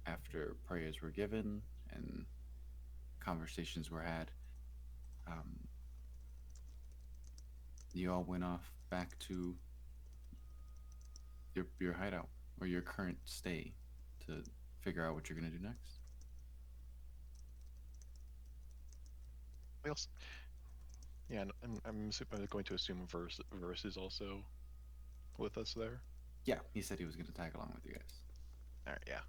after prayers were given and conversations were had, um, you all went off back to your hideout or your current stay to figure out what you're gonna do next. We also, yeah, and I'm going to assume Verse is also with us there. Yeah, he said he was gonna tag along with you guys. All right, yeah.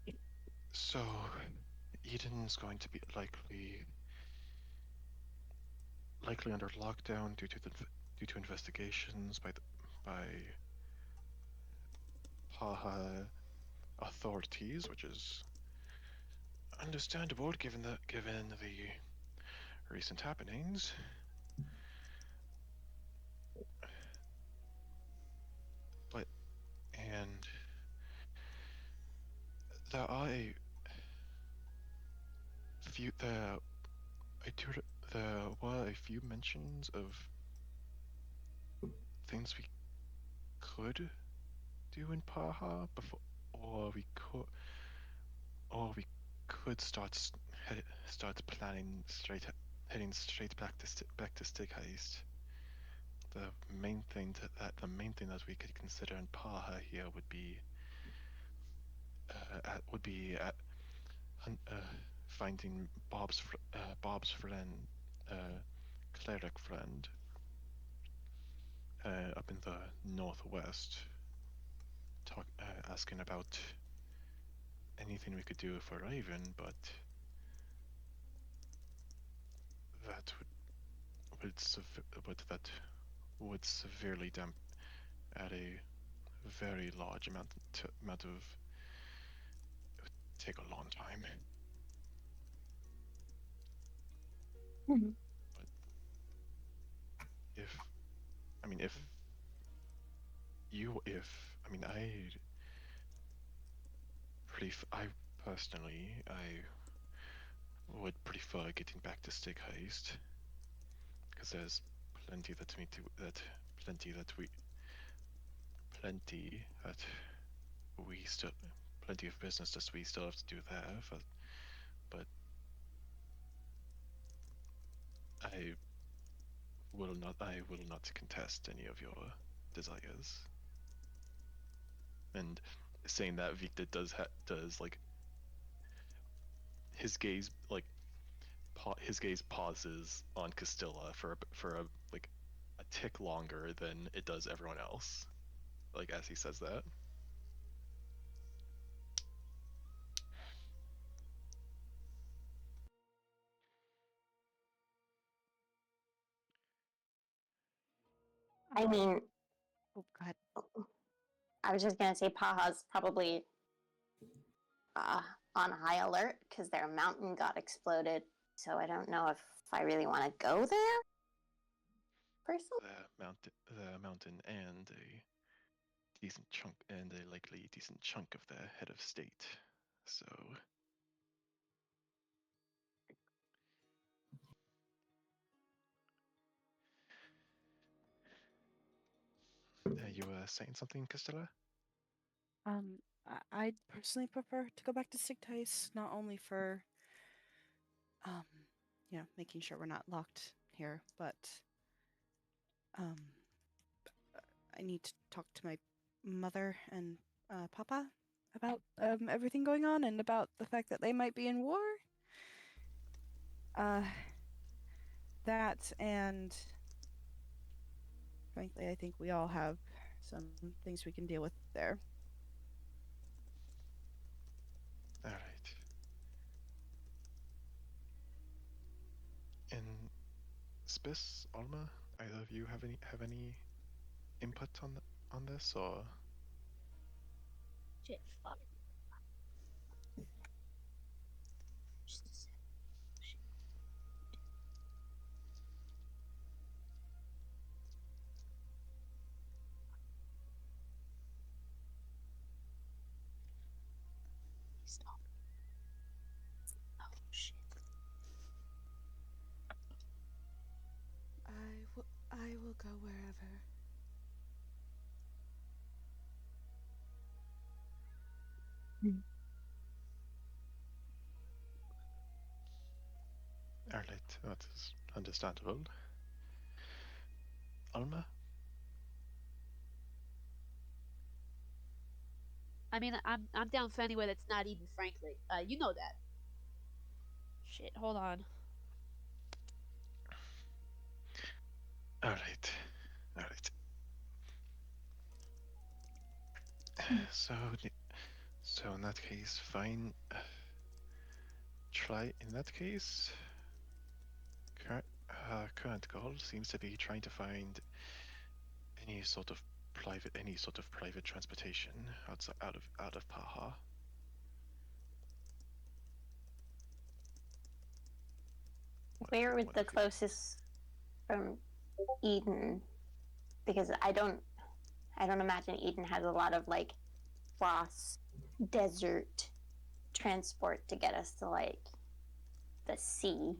Right. So, Eden's going to be likely under lockdown due to investigations by Paha authorities, which is understandable given the recent happenings. But and there are a few there were a few mentions of things we could do in Paha before, or we could start planning heading straight back to Stig Heist. The main thing that we could consider in Paha here would be finding Bob's friend, uh, cleric friend, up in the northwest, asking about anything we could do for Raven, but that that would severely add a very large amount of take a long time. Mhm. But if I mean if you if I mean I personally I would prefer getting back to Stig Heist because there's plenty that we do that plenty that we plenty that we still plenty of business that we still have to do there. But I will not contest any of your desires. And saying that, Victor does like his gaze his gaze pauses on Castilla for a like a tick longer than it does everyone else. Like as he says that. I mean, Oh, go ahead. I was just gonna say Paha's probably uh, on high alert because their mountain got exploded. So I don't know if I really want to go there. Personally, The mountain and a decent chunk and a likely decent chunk of their head of state. So you were saying something, Castilla? I'd personally prefer to go back to Sigtice, not only for, um, making sure we're not locked here, but um, I need to talk to my mother and Papa about everything going on and about the fact that they might be in war. Uh, that and frankly, I think we all have some things we can deal with there. All right. And Spiss, Alma, either of you have any input on this or? Shit, fuck. Just a sec. Shit. Stop. Oh shit. go wherever. Alright, that is understandable. Alma? I mean, I'm down for anywhere that's not Eden, frankly. You know that. Shit, hold on. Alright. Alright. So, so in that case, fine. Try, in that case, current goal seems to be trying to find any sort of private transportation outside out of Paha. Where would What the if you- closest from Eden? Because I don't imagine Eden has a lot of like frost desert transport to get us to like the sea.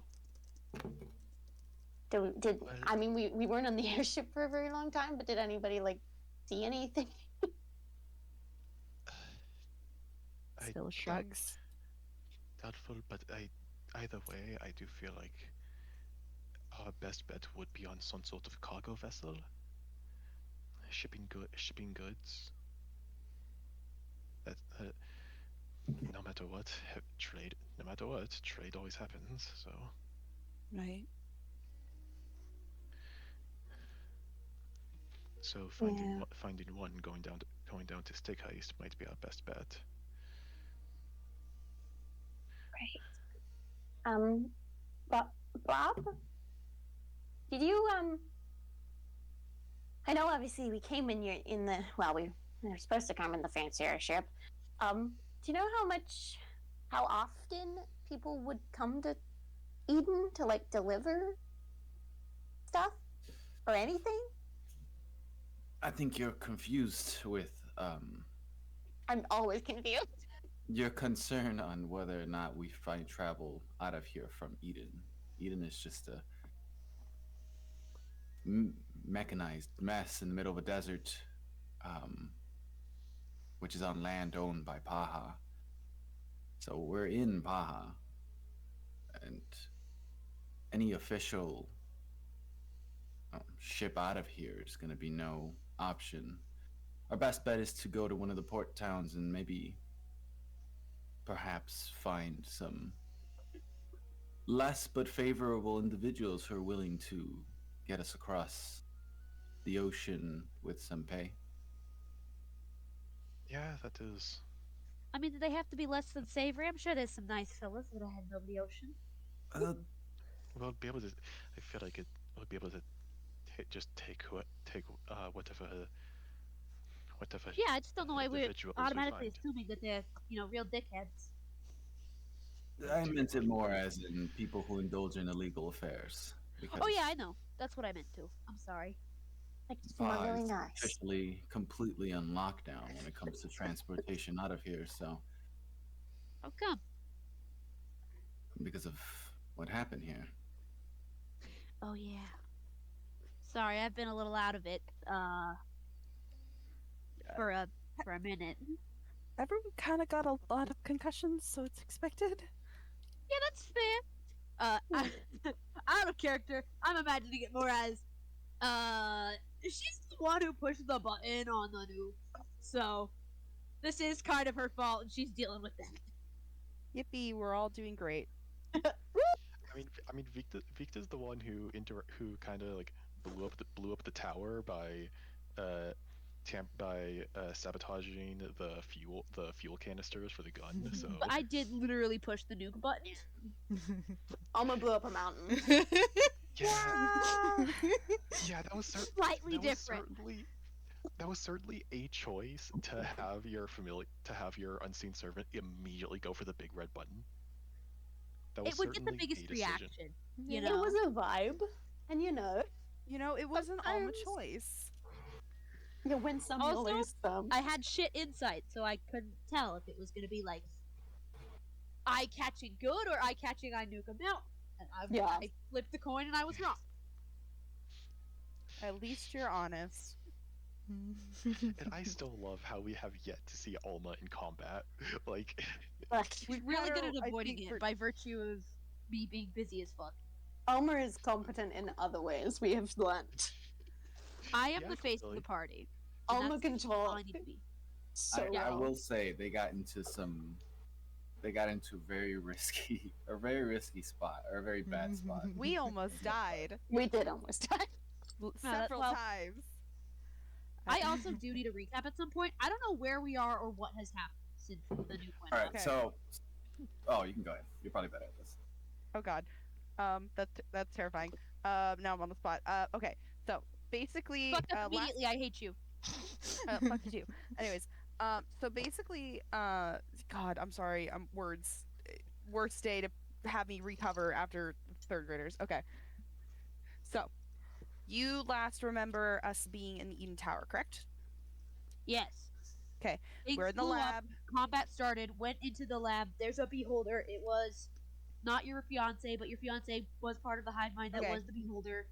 Did Well, I mean we weren't on the airship for a very long time, but did anybody like see anything? I Still shrugs. doubtful, but either way, I do feel like our best bet would be on some sort of cargo vessel, shipping goods. That no matter what, trade always happens. So Right. finding one going down to Stick Heist might be our best bet. But Bob, did you I know obviously we came in the we were supposed to come in the fancy airship. Do you know how often people would come to Eden to like deliver stuff or anything? I think you're confused with I'm always confused. your concern on whether or not we find travel out of here from Eden. Eden is just a mechanized mess in the middle of a desert, which is on land owned by Paha. So we're in Paha, and any official ship out of here is going to be no option. Our best bet is to go to one of the port towns and maybe perhaps find some less but favorable individuals who are willing to get us across the ocean with some pay. Yeah, that is. I mean, do they have to be less than savory? I'm sure there's some nice fellas that are heading over the ocean. We'll be able to. I feel like we'll be able to just take whatever Yeah, I just don't know why we're individuals we automatically find. assuming that they're, real dickheads. I meant it more as in people who indulge in illegal affairs. Because Oh yeah, I know. That's what I meant to. I'm sorry. Like Paha is smuggling us. officially completely on lockdown when it comes to transportation out of here. So How come? because of what happened here. Oh yeah. Sorry, I've been a little out of it. For a minute. Everyone kind of got a lot of concussions, so it's expected. Yeah, that's fair. Out of character, I'm imagining it more as, she's the one who pushed the button on the nuke. So, this is kind of her fault, and she's dealing with that. Yippee, we're all doing great. I mean, Victor's the one who kind of like blew up the tower by sabotaging the fuel canisters for the gun. So But I did literally push the nuke button. Alma blew up a mountain. yeah, yeah, that was Slightly different. That was certainly a choice to have your unseen servant immediately go for the big red button. That was It would get the certainly biggest a decision. reaction. It was a vibe, and It was an Alma Sometimes- choice. you win some, you Also, lose some. I had shit insight, so I couldn't tell if it was gonna be like eye catching good or eye catching I nuke him out. And I flipped the coin and I was wrong. At least you're honest. And I still love how we have yet to see Alma in combat. Like, Look, We've Really had good her, at I avoiding think, it by virtue of me being busy as fuck. Elmer is competent in other ways, we have learnt. I am Yeah, the face of clearly. the party. And Alma that's can all talk I need to be. so I well. will say they got into a very risky spot, or a very bad spot. we almost died We did almost die. several well, times. I also do need a recap at some point. I don't know where we are or what has happened since the nuke went All right, off. Okay. so, oh, you can go ahead. You're probably better at this. Oh god. That's terrifying. Now I'm on the spot. Okay. So basically, Fucked up immediately. I hate you. fuck you too. Anyways, so basically, God, I'm sorry. Words. Worst day to have me recover after third graders. Okay. So, you last remember us being in the Eden Tower, correct? Yes. 'Kay, Things we're in the blew up, lab. combat started, went into the lab. There's a beholder. It was not your fiance, but your fiance was part of the hive mind that Okay. was the beholder.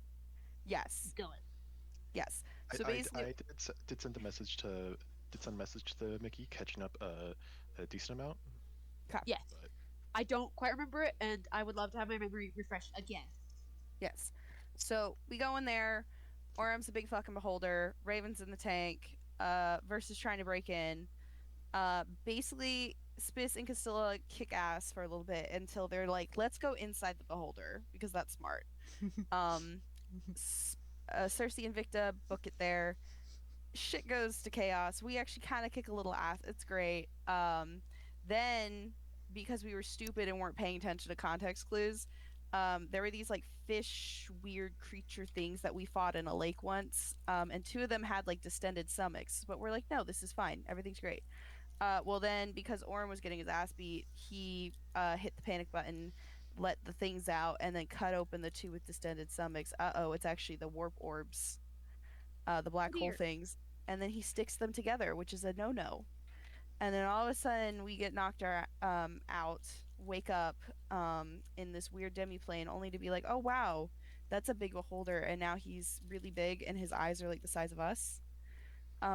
Yes. Going. Yes. I, So I, basically, I did send a message to Mickey, catching up a decent amount. Yes. But I don't quite remember it, and I would love to have my memory refreshed again. yes. So we go in there. Orem's a big fucking beholder. Raven's in the tank. Versus trying to break in. Basically, Spiss and Castilla kick ass for a little bit until they're like, let's go inside the beholder because that's smart. Circe and Victa book it there. Shit goes to chaos. We actually kind of kick a little ass. It's great. Then, because we were stupid and weren't paying attention to context clues, there were these like fish, weird creature things that we fought in a lake once. And two of them had like distended stomachs, but we're like, no, this is fine. Everything's great. Well, then because Orem was getting his ass beat, he hit the panic button, let the things out, and then cut open the two with distended stomachs. It's actually the warp orbs, the black hole Weird. things. And then he sticks them together, which is a no-no. And then all of a sudden, we get knocked out, wake up in this weird demi-plane, only to be like, oh, wow, that's a big beholder. And now he's really big, and his eyes are like the size of us.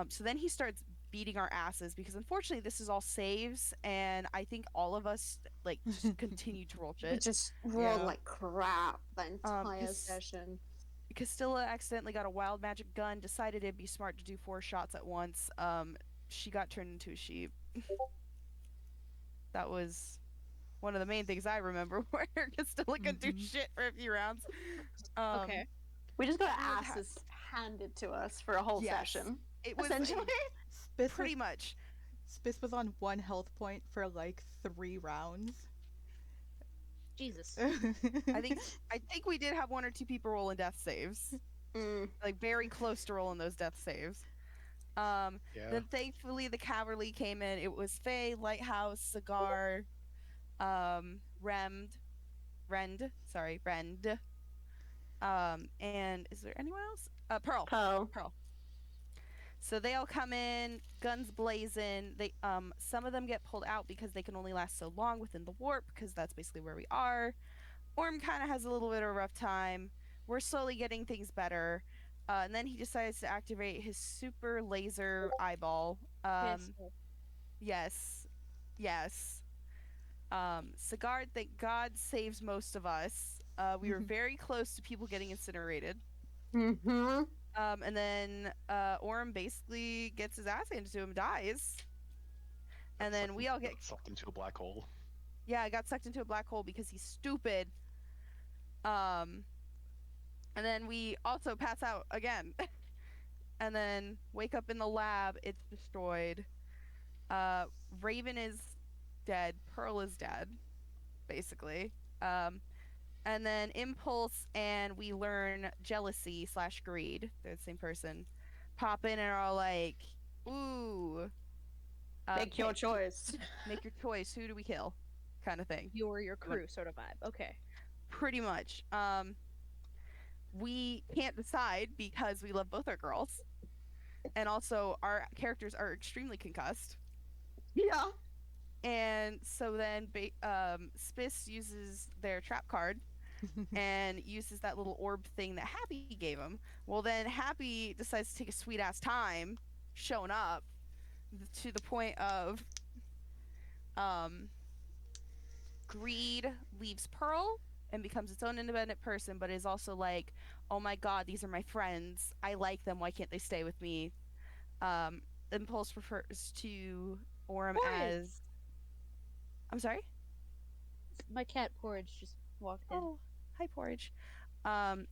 So then he starts beating our asses because unfortunately this is all saves, and I think all of us like just continue to roll We shit. just rolled Yeah. like crap the entire 'cause- session. Castilla accidentally got a wild magic gun, decided it'd be smart to do 4 shots at once. She got turned into a sheep. That was one of the main things I remember, where Castilla could do shit for a few rounds. Okay. We just got Everyone had- asses handed to us for a whole Yes. session. It was Essentially. Spiss pretty was, much. Spiss was on 1 health point for like 3 rounds. Jesus. I think we did have 1 or 2 people rolling death saves, like very close to rolling those death saves. yeah, Then thankfully the cavalry came in. It was Faye, Lighthouse, Cigar, Rend. And is there anyone else? Pearl. Pearl. So they all come in, guns blazing. They some of them get pulled out because they can only last so long within the warp, because that's basically where we are. Orm kind of has a little bit of a rough time. We're slowly getting things better. And then he decides to activate his super laser eyeball. Pistol. Yes. Cigar, thank God, saves most of us. We were very close to people getting incinerated. Mm-hmm. And then Orem basically gets his ass handed to him, dies. And then we all get sucked into a black hole. Yeah, I got sucked into a black hole because he's stupid. And then we also pass out again. And then wake up in the lab, it's destroyed. Raven is dead, Pearl is dead, basically. And then Impulse and we learn jealousy / greed, they're the same person, pop in and are all like, ooh. Make your choice. Make your choice. Who do we kill? Kind of thing. You or your crew sort of vibe. Okay. Pretty much. We can't decide because we love both our girls. And also our characters are extremely concussed. Yeah. And so then Spiss uses their trap card and uses that little orb thing that Happy gave him. Well, then Happy decides to take a sweet ass time showing up to the point of Greed leaves Pearl and becomes its own independent person, but is also like, oh my god, these are my friends. I like them. Why can't they stay with me? Impulse refers to Orem Porridge. as. I'm sorry? My cat Porridge just walked in. Oh, hi, Porridge.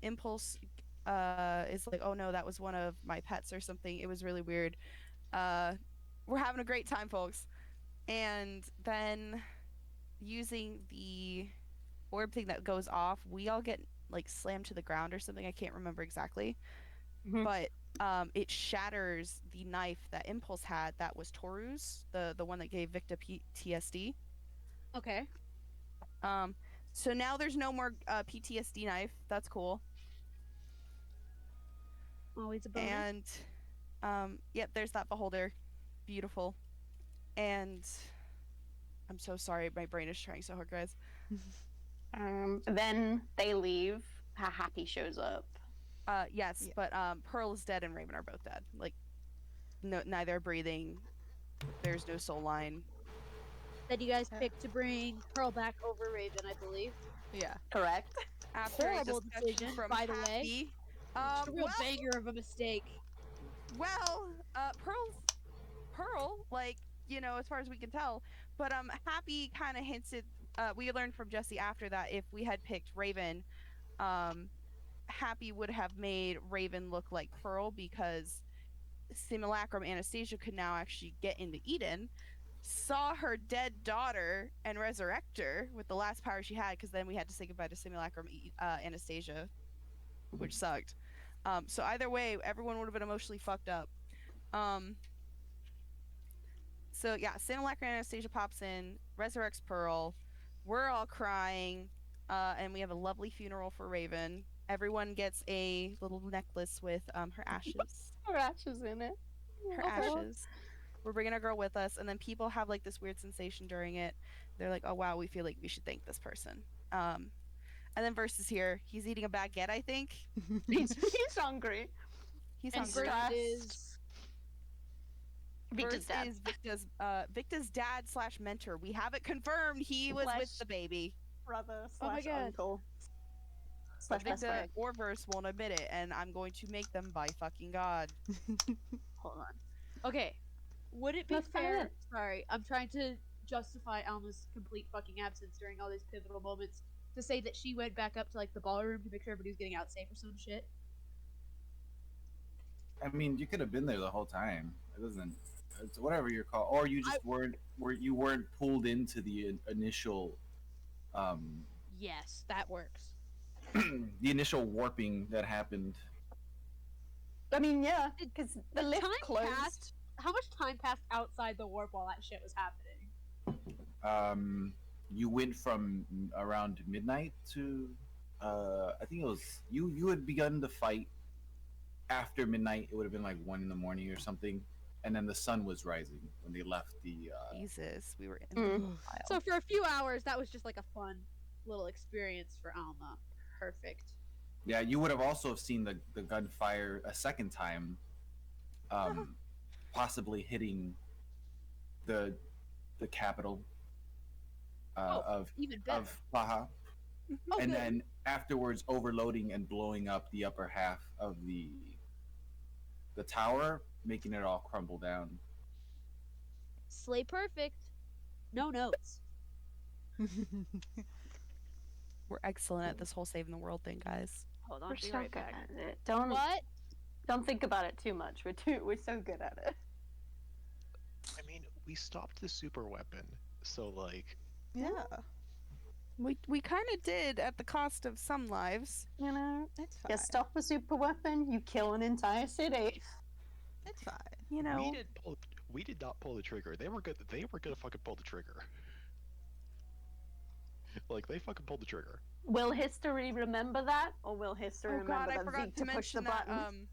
Impulse is like, oh no, that was one of my pets or something. It was really weird. We're having a great time, folks. And then using the orb thing that goes off, we all get like slammed to the ground or something. I can't remember exactly. Mhm. But it shatters the knife that Impulse had that was Toru's, the one that gave Victa PTSD. Okay. So now there's no more PTSD knife. That's cool. Always a bonus. And yep, there's that beholder. Beautiful. And I'm so sorry, my brain is trying so hard, guys. Then they leave. Happy shows up. Yes, Yeah. but Pearl is dead and Raven are both dead. Like, no, neither are breathing. There's no soul line. Then you guys picked to bring Pearl back over Raven, I believe. Yeah. Correct. After Horrible a discussion decision, from by the way. Happy, It's a real well, banger of a mistake. Pearl, like, you know, as far as we can tell, but Happy kind of hinted. We learned from Jesse after that if we had picked Raven, Happy would have made Raven look like Pearl because Simulacrum Anastasia could now actually get into Eden, saw her dead daughter and resurrect her with the last power she had, because then we had to say goodbye to Simulacrum Anastasia, which sucked. So either way, everyone would have been emotionally fucked up. So yeah, Simulacrum Anastasia pops in, resurrects Pearl. We're all crying, and we have a lovely funeral for Raven. Everyone gets a little necklace with her ashes. Her ashes in it. Her ashes. We're bringing our girl with us, and then people have like this weird sensation during it. They're like, "Oh wow, we feel like we should thank this person." And then Verse is here. He's eating a baguette, I think. He's hungry. He's And hungry. Bert stressed. is Victor's Verse dad. is Victa's dad / mentor. We have it confirmed. He was with Flesh. the baby. Brother Oh my / God. uncle. But / best Victa friend. or Verse won't admit it, and I'm going to make them by fucking God. Hold on. okay. Would it be Let's find fair? out. Sorry, I'm trying to justify Alma's complete fucking absence during all these pivotal moments to say that she went back up to like the ballroom to make sure everybody was getting out safe or some shit. I mean, you could have been there the whole time. It doesn't. It's whatever you're called, or you just weren't pulled into the initial, Yes, that works. the initial warping that happened. I mean, yeah, because the lift time closed. passed. How much time passed outside the warp while that shit was happening? You went from around midnight to, I think it was you had begun the fight after midnight. It would have been like 1 a.m. or something, and then the sun was rising when they left the. Jesus, we were in Mm. the wild. So for a few hours, that was just like a fun little experience for Alma. Perfect. Yeah, you would have also seen the gunfire a second time, possibly hitting the capital Even better. of Baja, Oh, and good. then afterwards overloading and blowing up the upper half of the tower, making it all crumble down. Slay perfect. No notes. We're excellent at this whole saving the world thing, guys. Hold on, We're be so right good back. at it. Don't think about it too much. We're so good at it. I mean, we stopped the super weapon, so like, Yeah. We kind of did at the cost of some lives. You know, It's fine. you stop a super weapon, you kill an entire city. It's fine. You know, we did not pull the trigger. They were good. They were gonna fucking pull the trigger. Like they fucking pulled the trigger. Will history remember that, or will history oh god, remember I that forgot Victor to pushed the mention that button?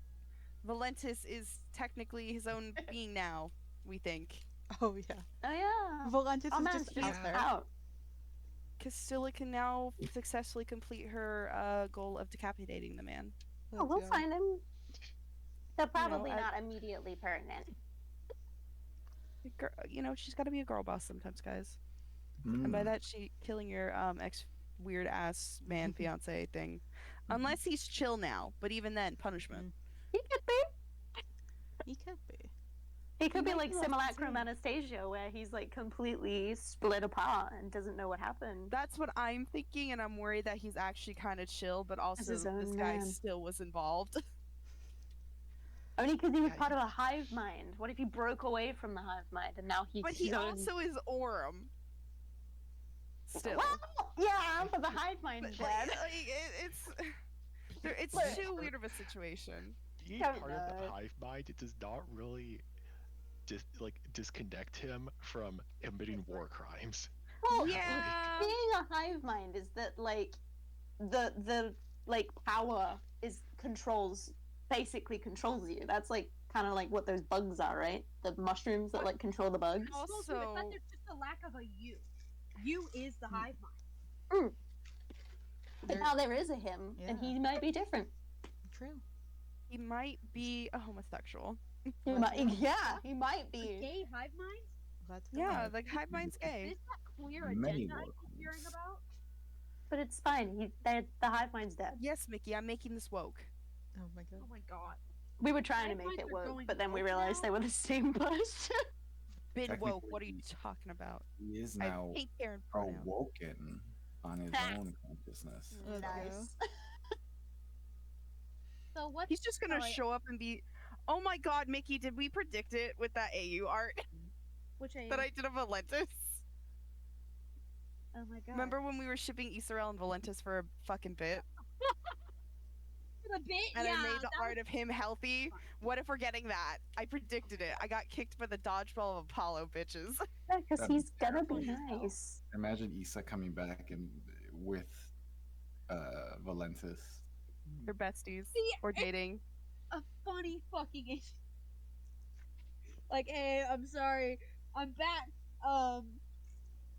Valentis is technically his own being now. We think. Oh yeah. Oh yeah. Valentis Our is man's just just out there. out. Castilla can now successfully complete her goal of decapitating the man. Oh, we'll go. find him. They're probably I- not immediately pregnant. She's got to be a girl boss sometimes, guys. And by that, she killing your ex weird ass man fiance thing, unless he's chill now. But even then, punishment. He could be. He could be. He could be might like be less Simulacrum insane. Anastasia, where he's like completely split apart and doesn't know what happened. That's what I'm thinking, and I'm worried that he's actually kind of chill, but also his own this guy man. still was involved. Only because he was Yeah, part of a hive mind. What if he broke away from the hive mind and now he's But he his own... also is Orem. Still. Well, yeah, but the hive mind's But, dead. it's Look. too weird of a situation. Being Don't part of the know. hive mind, it does not really disconnect him from committing war crimes. Well, Yeah. being a hive mind is that like the like power is basically controls you. That's like kind of like what those bugs are, right? The mushrooms that like control the bugs. Well, dude, it's Also, not there's just a lack of a you. You is the hive mind. But now there is a him, and Yeah. he might be different. True. he might be a homosexual. He might, yeah, he might A be. gay hive mind? Let's go. Yeah, like hive mind's gay. Is that queer Many agenda I more keep hearing comments. about? But it's fine. The hive mind's dead. Yes, Mickey, I'm making this woke. Oh my god. Oh my god. We were trying to Hive make minds it are work, going but then we woke realized now? they were the same person. Been Technically, woke. What are you talking about? He is I now hate Karen pronouns. awoken on his Ah. own consciousness. Let's go. Nice. So what? He's just gonna sorry, show up and be, oh my god, Mickey, did we predict it with that AU art Which I that I did of Valentis? Oh my god. Remember when we were shipping Israel and Valentis for a fucking bit? For the bit? And yeah. I made the that art was of him healthy? fun. What if we're getting that? I predicted it. I got kicked by the dodgeball of Apollo, bitches. Yeah, because That'd be he's gonna be terrible. nice. Imagine Issa coming back and with Valentis. They're besties. See, Or it's dating. a funny fucking issue. Like, hey, I'm sorry, I'm back.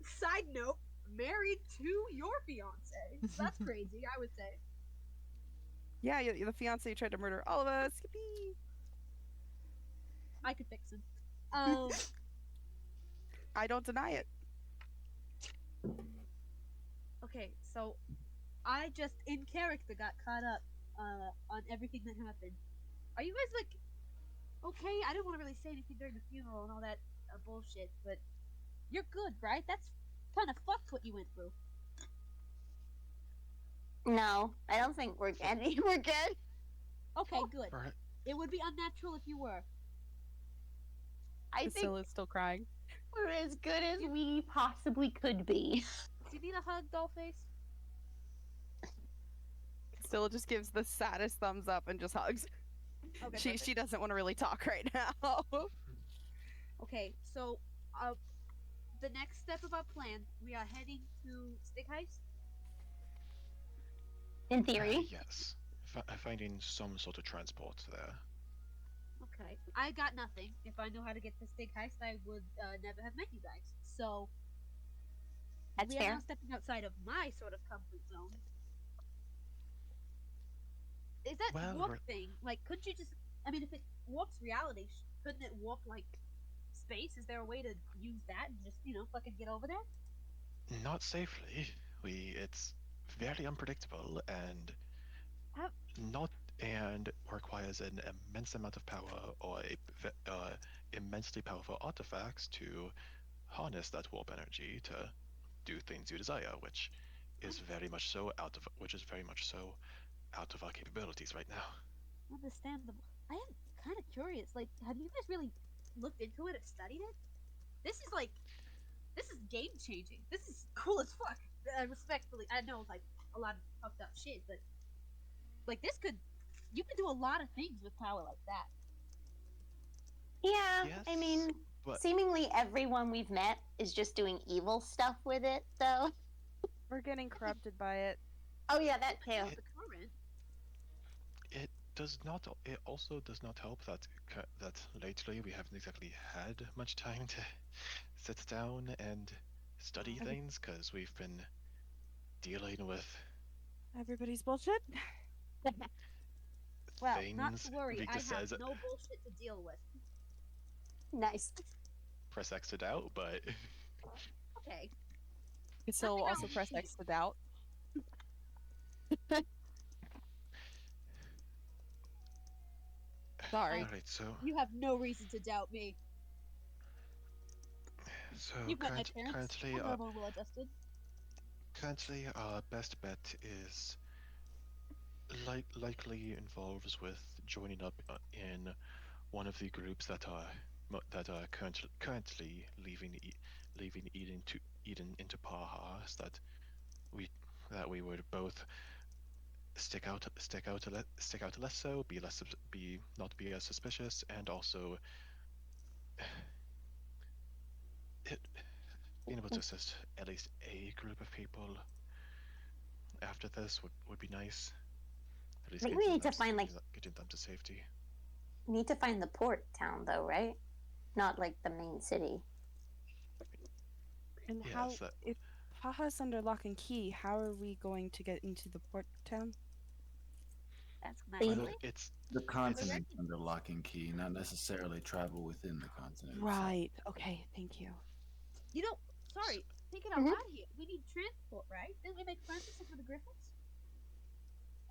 Side note, married to your fiance. So that's crazy, I would say. Yeah, the fiance tried to murder all of us. Yippee. I could fix him. I don't deny it. Okay, so I just in character got caught up on everything that happened. Are you guys like okay? I didn't want to really say anything during the funeral and all that bullshit, but you're good, right? That's kind of fucked what you went through. No, I don't think we're good. We're good. Okay, good. Right. It would be unnatural if you were. I think Priscilla's still crying. we're as good as we possibly could be. Do you need a hug, Dollface? Priscilla just gives the saddest thumbs up and just hugs. Okay, She perfect. doesn't want to really talk right now. Okay, so the next step of our plan, we are heading to Stick Heist. In theory. Yes. Finding some sort of transport there. Okay, I got nothing. If I know how to get to Stick Heist, I would never have met you guys. So That's we are fair. now stepping outside of my sort of comfort zone. Is that Well, warp we're- thing like? Couldn't you just? I mean, if it warps reality, couldn't it warp like space? Is there a way to use that and just fucking get over there? Not safely. It's very unpredictable and How- requires an immense amount of power or immensely powerful artifacts to harness that warp energy to do things you desire, which is very much so out of our capabilities right now. Understandable. I am kind of curious. Like, have you guys really looked into it or studied it? This is game changing. This is cool as fuck. Respectfully, I know like a lot of fucked up shit, but like you could do a lot of things with power like that. Yeah, I Yes, mean, but seemingly everyone we've met is just doing evil stuff with it, though. We're getting corrupted by it. Oh yeah, that too. It- The current. it does not. It also does not help that lately we haven't exactly had much time to sit down and study things because we've been dealing with Everybody's bullshit. Well, not things. to worry, Rika I have says, no bullshit to deal with. Nice. press X to doubt, but Okay. Castilla will Nothing also wrong press with X to doubt. Sorry. alright, so You have no reason to doubt me. You've met my parents. currently, I'm normal and well-adjusted. currently, our best bet is likely involves with joining up in one of the groups that are currently leaving Eden into Paha, so that we would both stick out less so, be not be as suspicious, and also it, being able to assist at least a group of people after this would be nice. At I least think we need to find getting them to safety. need to find the port town though, right? Not like the main city. And Yes, how, that if Paha's under lock and key, how are we going to get into the port town? That's my Well, point. it's The continent reckon- under lock and key, not necessarily travel within the continent. itself. Right. Okay. Thank you. You know, sorry, thinking out Mhm. loud here. We need transport, right? Didn't we make plans to stick with the Griffins?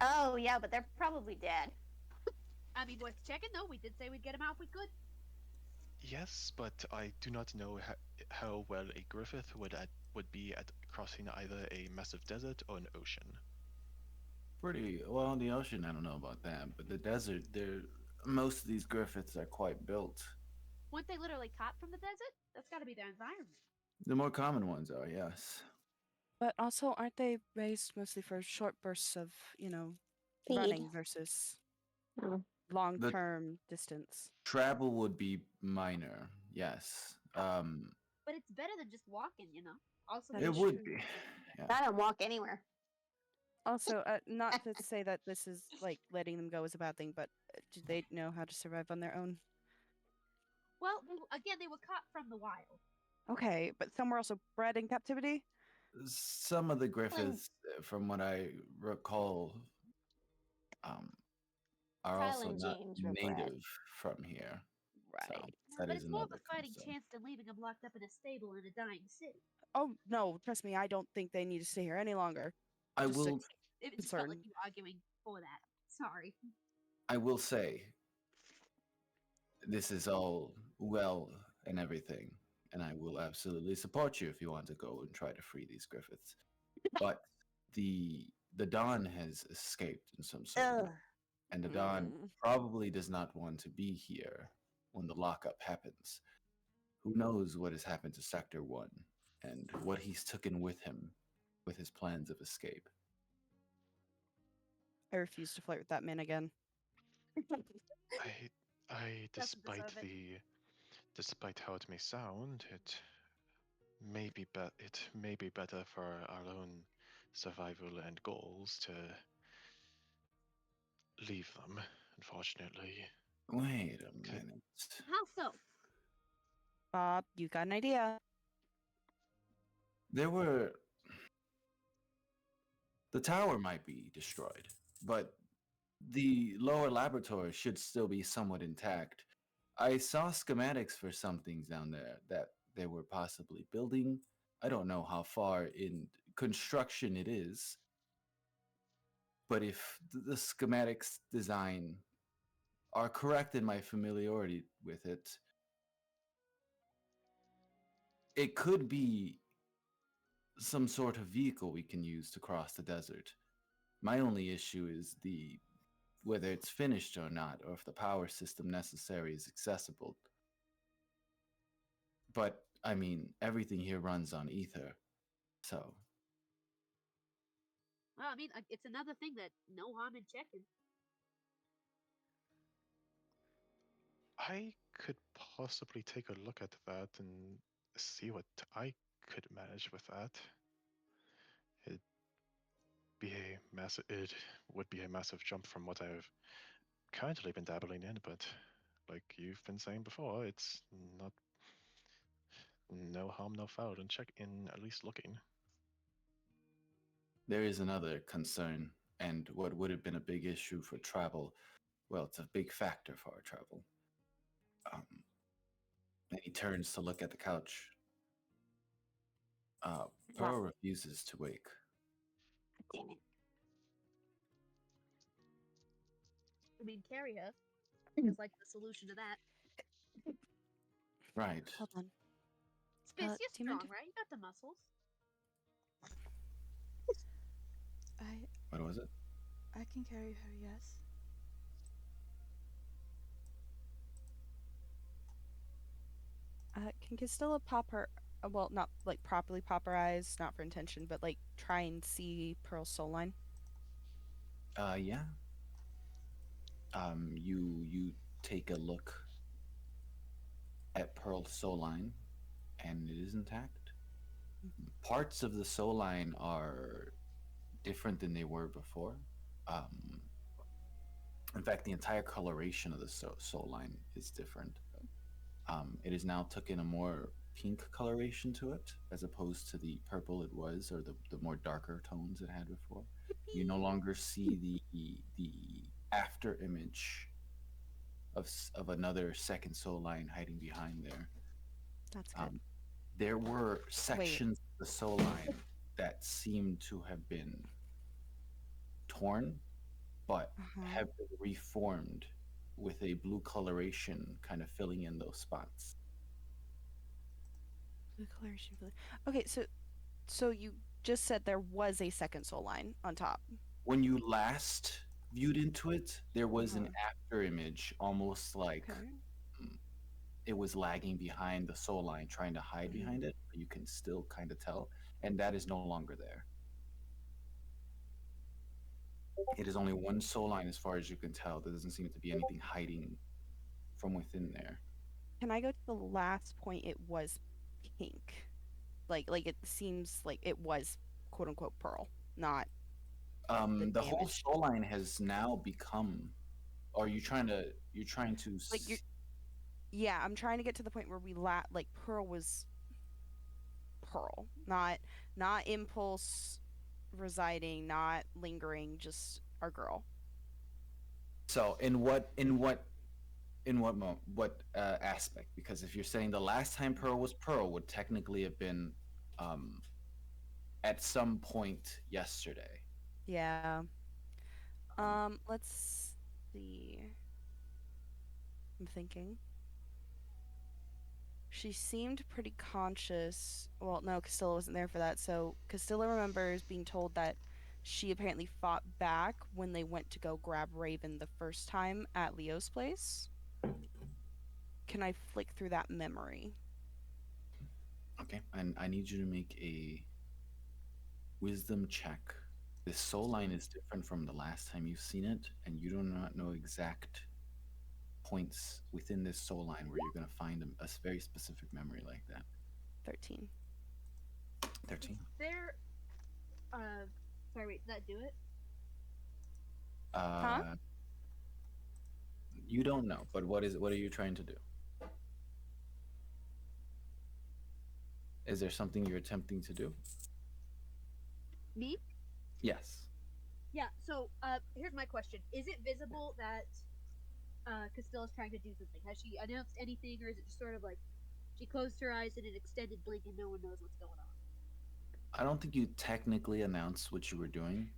Oh yeah, but they're probably dead. I mean, worth checking though. We did say we'd get them out if we could. yes, but I do not know how well a Griffith would be at crossing either a massive desert or an ocean. Pretty well in the ocean. I don't know about that, but the desert, most of these griffiths are quite built. Weren't they literally caught from the desert? That's got to be their environment. The more common ones are, yes. But also, aren't they raised mostly for short bursts of, Feed. running versus Mm. long-term distance? Travel would be minor, yes. But it's better than just walking, you know. Also, That It is would true. be. Yeah. I don't walk anywhere. Also, not to say that this is like letting them go is a bad thing, but do they know how to survive on their own? well, again, they were caught from the wild. Okay, but some were also bred in captivity. Some of the griffiths, from what I recall, are Kyle also and not James were bred. native from here. So that But is it's more of another a fighting concern. chance than leaving them locked up in a stable in a dying city. Oh no, trust me, I don't think they need to stay here any longer. I Just a- will. It just felt like Concern. you were arguing for that. Sorry. I will say, this is all well and everything, and I will absolutely support you if you want to go and try to free these griffiths. But the Don has escaped in some sort of Ugh. way, and the Don Mm. probably does not want to be here when the lockup happens. Who knows what has happened to Sector 1 and what he's taken with him with his plans of escape. I refuse to flirt with that man again. I Doesn't deserve it. despite how it may sound, it may be better for our own survival and goals to leave them. Unfortunately, Wait a Okay. minute. How so? Bob, you got an idea? There were. The tower might be destroyed, but the lower laboratory should still be somewhat intact. I saw schematics for some things down there that they were possibly building. I don't know how far in construction it is, but if the schematics design are correct in my familiarity with it, it could be some sort of vehicle we can use to cross the desert. My only issue is whether it's finished or not, or if the power system necessary is accessible. But I mean, everything here runs on ether, so Well, I mean, it's another thing that no harm in checking. I could possibly take a look at that and see what I could manage with that. It it would be a massive jump from what I've currently been dabbling in, but like you've been saying before, it's not no harm, no foul in at least looking. there is another concern, and what would have been a big issue for travel. Well, it's a big factor for our travel. Um, and he turns to look at the couch. Pearl refuses to wake. Damn it. I mean, carry her is like the solution to that. Right. Hold on. Spiss, you're do you strong, mind right? You got the muscles. What was it? I can carry her, yes. Can Castilla pop her? Well, not like properly pop her eyes, not for intention, but like try and see Pearl's soul line. Yeah. You take a look at Pearl's soul line, and it is intact. Parts of the soul line are different than they were before. In fact, the entire coloration of the soul line is different. It is now taken a more pink coloration to it, as opposed to the purple it was, or the more darker tones it had before. You no longer see the after image of another second soul line hiding behind there. That's good. There were sections of the soul line that seemed to have been torn, but have been reformed with a blue coloration kind of filling in those spots. Blue coloration. Okay, so you just said there was a second soul line on top. When you last viewed into it, there was an after image, almost like it was lagging behind the soul line, trying to hide behind it, but you can still kind of tell, and that is no longer there. It is only one soul line as far as you can tell. There doesn't seem to be anything hiding from within there. Can I go to the last point? It was pink. Like it seems like it was quote unquote pearl, not the whole soul line has now become. Or you're trying to like you're. Yeah, I'm trying to get to the point where we like Pearl was Pearl, not impulse residing, not lingering, just our girl. So what aspect? Because if you're saying the last time Pearl was Pearl would technically have been at some point yesterday. Yeah. Let's see. I'm thinking. She seemed pretty conscious. Well, no, Castilla wasn't there for that. So Castilla remembers being told that she apparently fought back when they went to go grab Raven the first time at Leo's place. Can I flick through that memory? Okay, and I need you to make a wisdom check. This soul line is different from the last time you've seen it, and you do not know exact points within this soul line where you're going to find a very specific memory like that. 13. 13. There. Sorry, wait, did that do it? You don't know, but what are you trying to do? Is there something you're attempting to do? Me? Yes. Yeah, so here's my question. Is it visible that Castilla's trying to do something? Has she announced anything, or is it just sort of like she closed her eyes in an extended blink and no one knows what's going on? I don't think you technically announced what you were doing.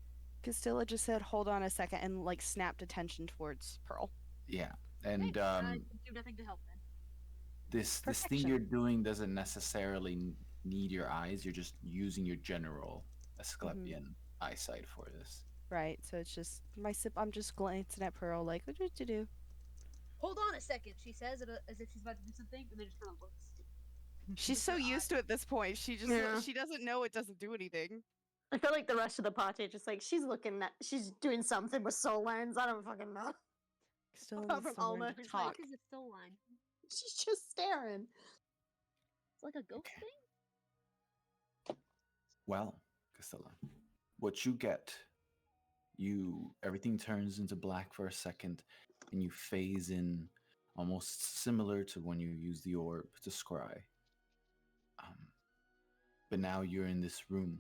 Castilla just said, hold on a second, and like snapped attention towards Pearl. Yeah, and I do nothing to help then. This thing you're doing doesn't necessarily need your eyes. You're just using your general Asclepian eyesight for this. Right, so it's just I'm just glancing at Pearl like, what did you do? Hold on a second, she says, as if she's about to do something, and then just kind of looks. She's so used to it at this point. She just she doesn't know it doesn't do anything. I feel like the rest of the party just like she's doing something with soul lines. I don't fucking know. Still Apart needs from to learn Alma, to who's talk. like, Because it's still line. she's just staring. It's like a ghost thing. Well, Castilla, what you get, everything turns into black for a second, and you phase in, almost similar to when you use the orb to scry. But now you're in this room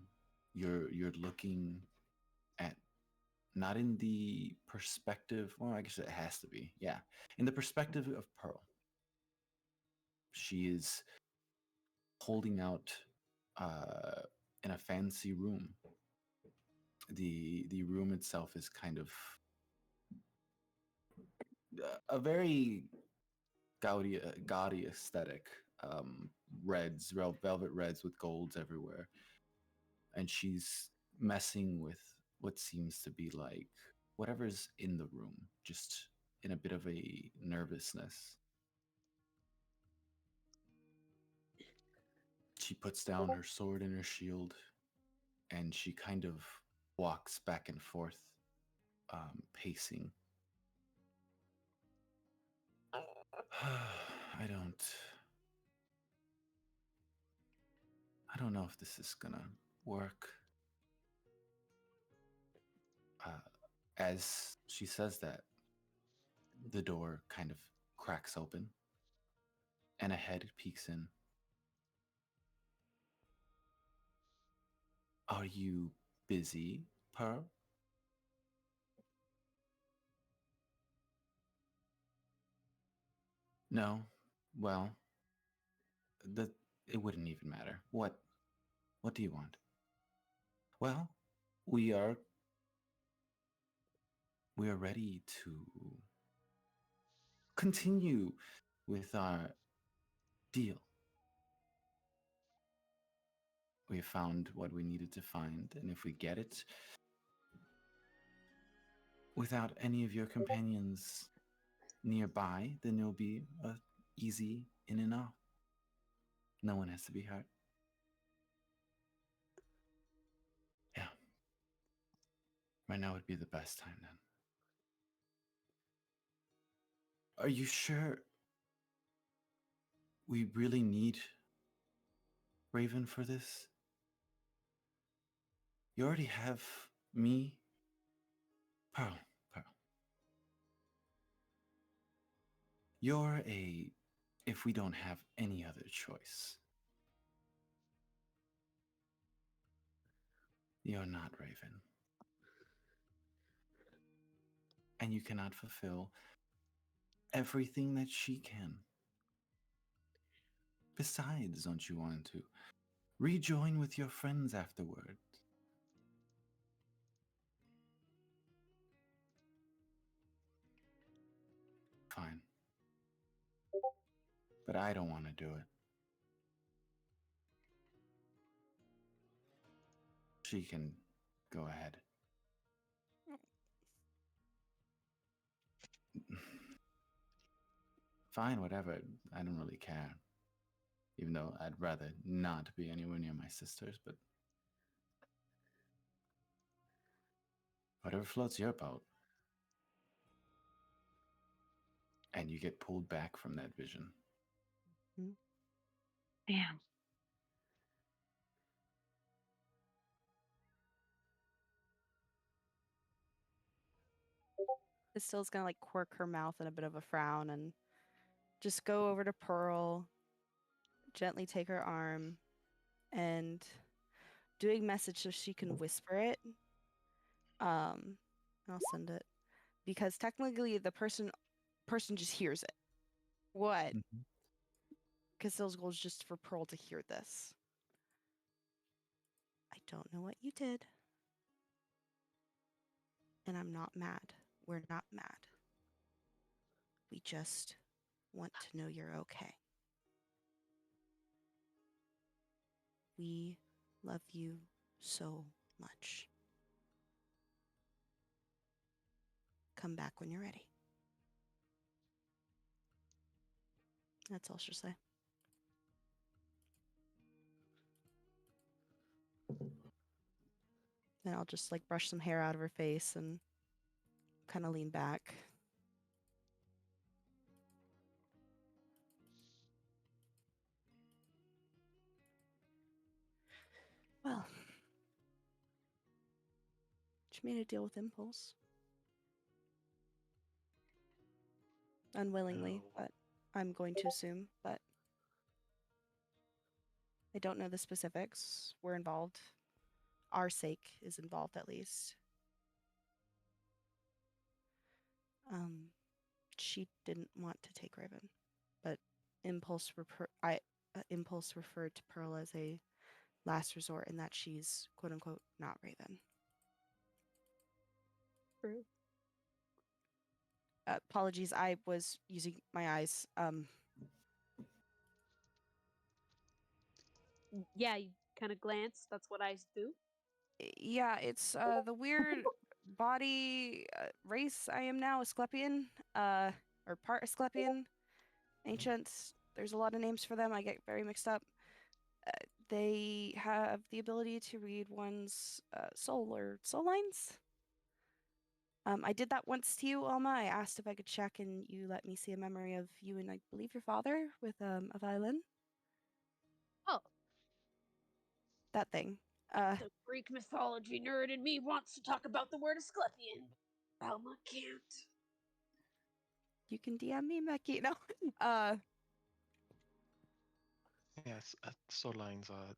you're looking at, not in the perspective, well, I guess it has to be, yeah, in the perspective of Pearl. She is holding out in a fancy room. The room itself is kind of a very gaudy aesthetic. Reds, velvet reds with golds everywhere, and she's messing with what seems to be like whatever's in the room, just in a bit of a nervousness. She puts down her sword and her shield, and she kind of walks back and forth, pacing. I don't know if this is gonna work. As she says that, the door kind of cracks open, and a head peeks in. Are you busy, Pearl? No. Well, the it wouldn't even matter. What do you want? Well, we are ready to continue with our deal. We have found what we needed to find, and if we get it without any of your companions nearby, then it'll be a easy in and out. No one has to be hurt. Yeah. Right now would be the best time then. Are you sure we really need Raven for this? You already have me. Pearl. You're a, if we don't have any other choice. You're not Raven. And you cannot fulfill everything that she can. Besides, don't you want to rejoin with your friends afterward? Fine. But I don't want to do it. She can go ahead. Fine, whatever. I don't really care. Even though I'd rather not be anywhere near my sisters, but whatever floats your boat. And you get pulled back from that vision. Damn. Castilla's gonna like quirk her mouth in a bit of a frown and just go over to Pearl, gently take her arm, and doing message so she can whisper it. I'll send it because technically the person just hears it. What? Castilla's goal is just for Pearl to hear this. I don't know what you did, and I'm not mad. We're not mad. We just want to know you're okay. We love you so much. Come back when you're ready. That's all she'll say. Then I'll just like brush some hair out of her face and kind of lean back. Well, she made a deal with Impulse. Unwillingly, but I'm going to assume, but I don't know the specifics. We're involved. our sake is involved at least. She didn't want to take Raven, but Impulse referred to Pearl as a last resort and that she's quote unquote not Raven. True. Apologies, I was using my eyes. Yeah, you kind of glance. That's what eyes do. Yeah, it's the weird body race I am now, Asclepian, or part Asclepian, ancients. There's a lot of names for them. I get very mixed up. They have the ability to read one's soul or soul lines. I did that once to you, Alma. I asked if I could check, and you let me see a memory of you and I believe your father with a violin. Oh, That thing. the Greek mythology nerd in me wants to talk about the word Asclepian. Alma can't. You can DM me, Becky. No. Yes, soul lines are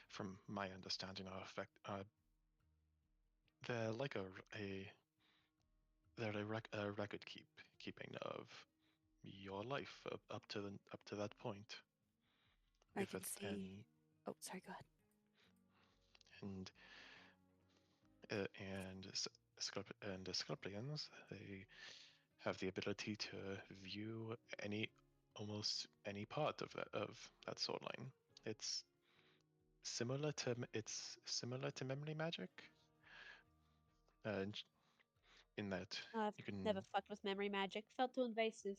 from my understanding, they're like a record keeping of your life up to that point. I can see. Oh, sorry. Go ahead. And Asclepians, they have the ability to view almost any part of that soul line. It's similar to memory magic, in that I've you can never fucked with memory magic. Felt too invasive.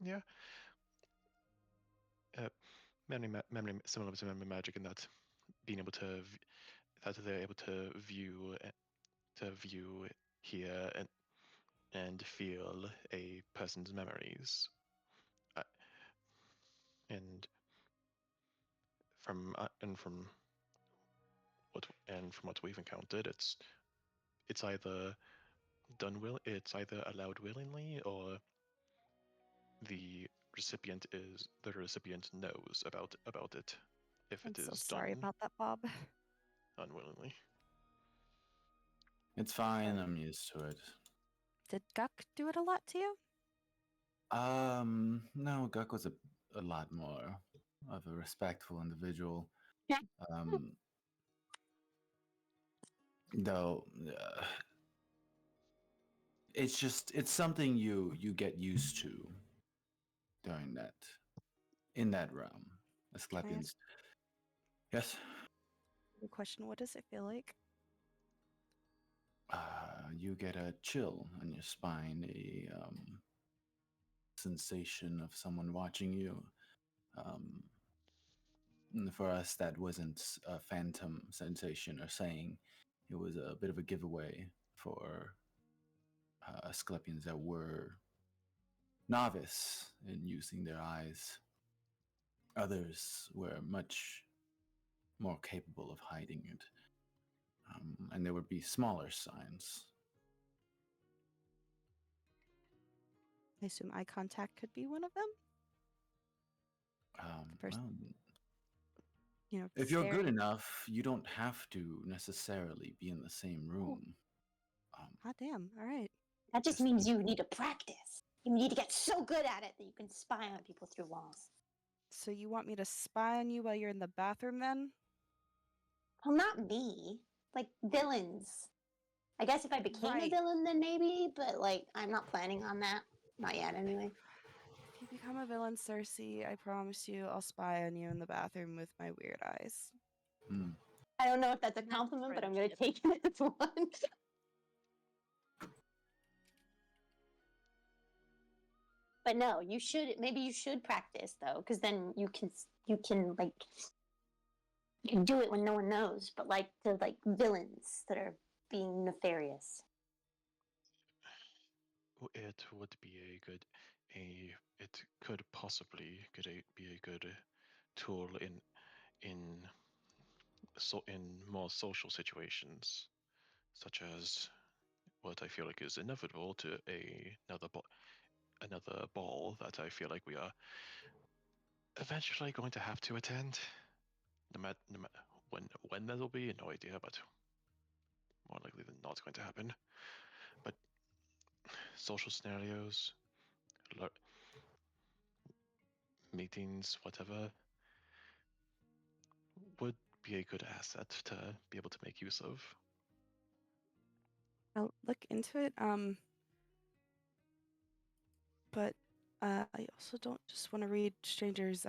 yeah similar to memory magic in that being able to that they're able to view hear and feel a person's memories. And from what we've encountered, it's either allowed willingly, or the recipient knows about it if I'm it so is sorry done about that, Bob. unwillingly. It's fine. I'm used to it. Did Guck do it a lot to you? No, Guck was a lot more of a respectful individual. Though it's something you get used to during in that realm. Asclepians. Yes. Good question. What does it feel like? You get a chill on your spine, a sensation of someone watching you. And for us, that wasn't a phantom sensation or saying. It was a bit of a giveaway for Asclepians that were novice in using their eyes. Others were much more capable of hiding it. And there would be smaller signs. I assume eye contact could be one of them. Well, if you're good enough, you don't have to necessarily be in the same room. Hot damn. All right. That just means you need to practice. You need to get so good at it that you can spy on people through walls. So you want me to spy on you while you're in the bathroom then? Well, not me. Like villains. I guess if I became a Right. villain, then maybe, but like, I'm not planning on that. Not yet, anyway. If you become a villain, Circe, I promise you I'll spy on you in the bathroom with my weird eyes. I don't know if that's a compliment, but I'm going to take it as one. But no, maybe you should practice though, because then you can do it when no one knows, but like to like villains that are being nefarious. It would be it could possibly be a good tool in more social situations, such as what I feel like is inevitable to another ball that I feel like we are eventually going to have to attend. when that'll be, no idea, but more likely than not, it's going to happen. But social scenarios, meetings, whatever, would be a good asset to be able to make use of. I'll look into it. But I also don't just want to read strangers'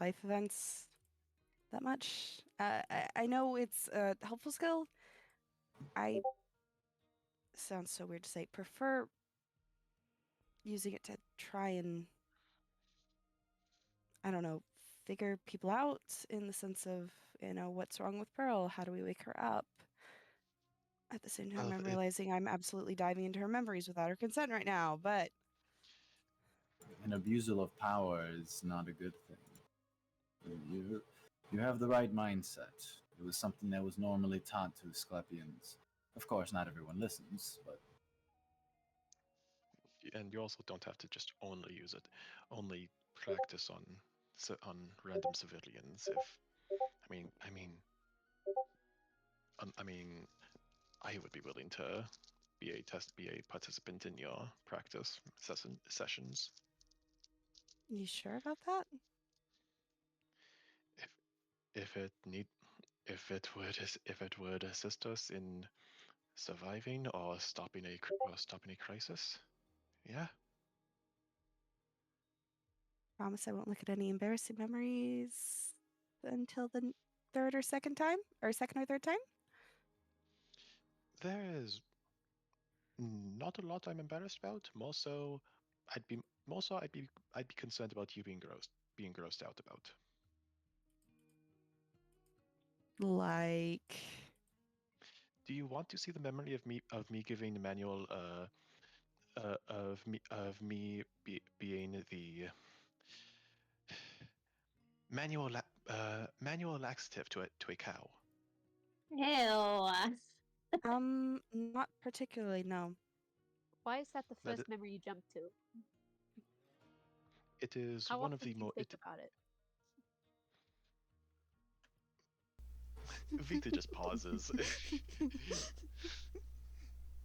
life events that much. I know it's a helpful skill. I sounds so weird to say. Prefer using it to try and I don't know, figure people out in the sense of, what's wrong with Pearl? How do we wake her up? At the same time, I'm realizing I'm absolutely diving into her memories without her consent right now, but An abusal of power is not a good thing. You have the right mindset. It was something that was normally taught to Asclepians. Of course, not everyone listens, but And you also don't have to just only use it, only practice on random civilians. I would be willing to be a participant in your practice sessions. you sure about that? If it would assist us in surviving or stopping a crisis, yeah. Promise I won't look at any embarrassing memories until the third or second time, or second or third time. There is not a lot I'm embarrassed about. I'd be concerned about you being grossed out about. Like, Do you want to see the memory of me giving manual of me being the manual laxative to a cow? Ew. not particularly, no. Why is that the That first memory you jump to? It is How one often of the do you more. think about it? Vita just pauses.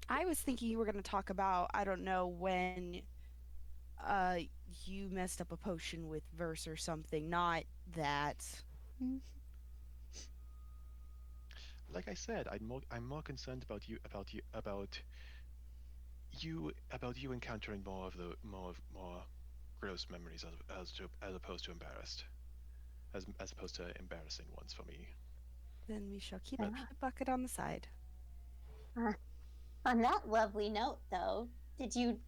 I was thinking you were going to talk about, I don't know, when uh you messed up a potion with Verse or something, not that. Like I said, I'm more concerned about you encountering more gross memories as opposed to embarrassed, as opposed to embarrassing ones for me. Then we shall keep Uh, a peanut bucket on the side. On that lovely note, though, did you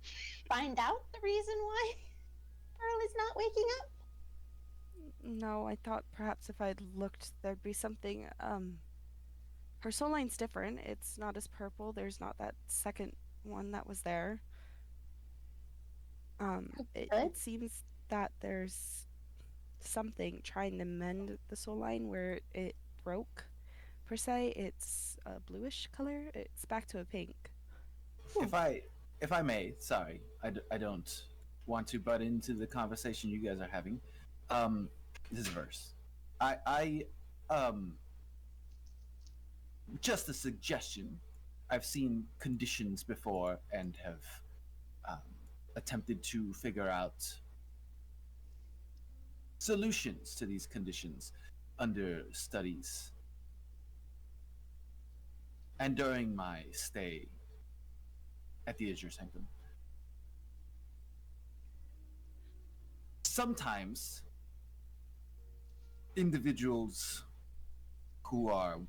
find out the reason why Pearl is not waking up? No, I thought perhaps if I'd looked, there'd be something. Her soul line's different. It's not as purple. There's not that second one that was there. It seems that there's something trying to mend the soul line where it broke, per se. It's a bluish color. It's back to a pink. if I may, sorry, I don't want to butt into the conversation you guys are having. This is Verse. I just a suggestion. I've seen conditions before and have um, attempted to figure out solutions to these conditions under studies. And during my stay at the Azure Sanctum, sometimes individuals who are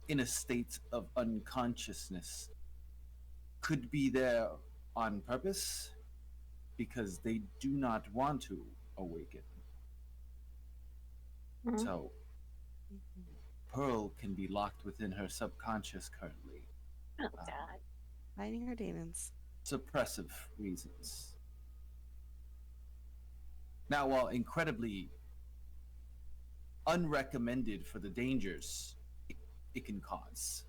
in a state of unconsciousness could be there on purpose because they do not want to awaken. Mhm. So, Pearl can be locked within her subconscious currently. Oh, God. Fighting her demons. Suppressive reasons. Now, while incredibly unrecommended for the dangers it can cause,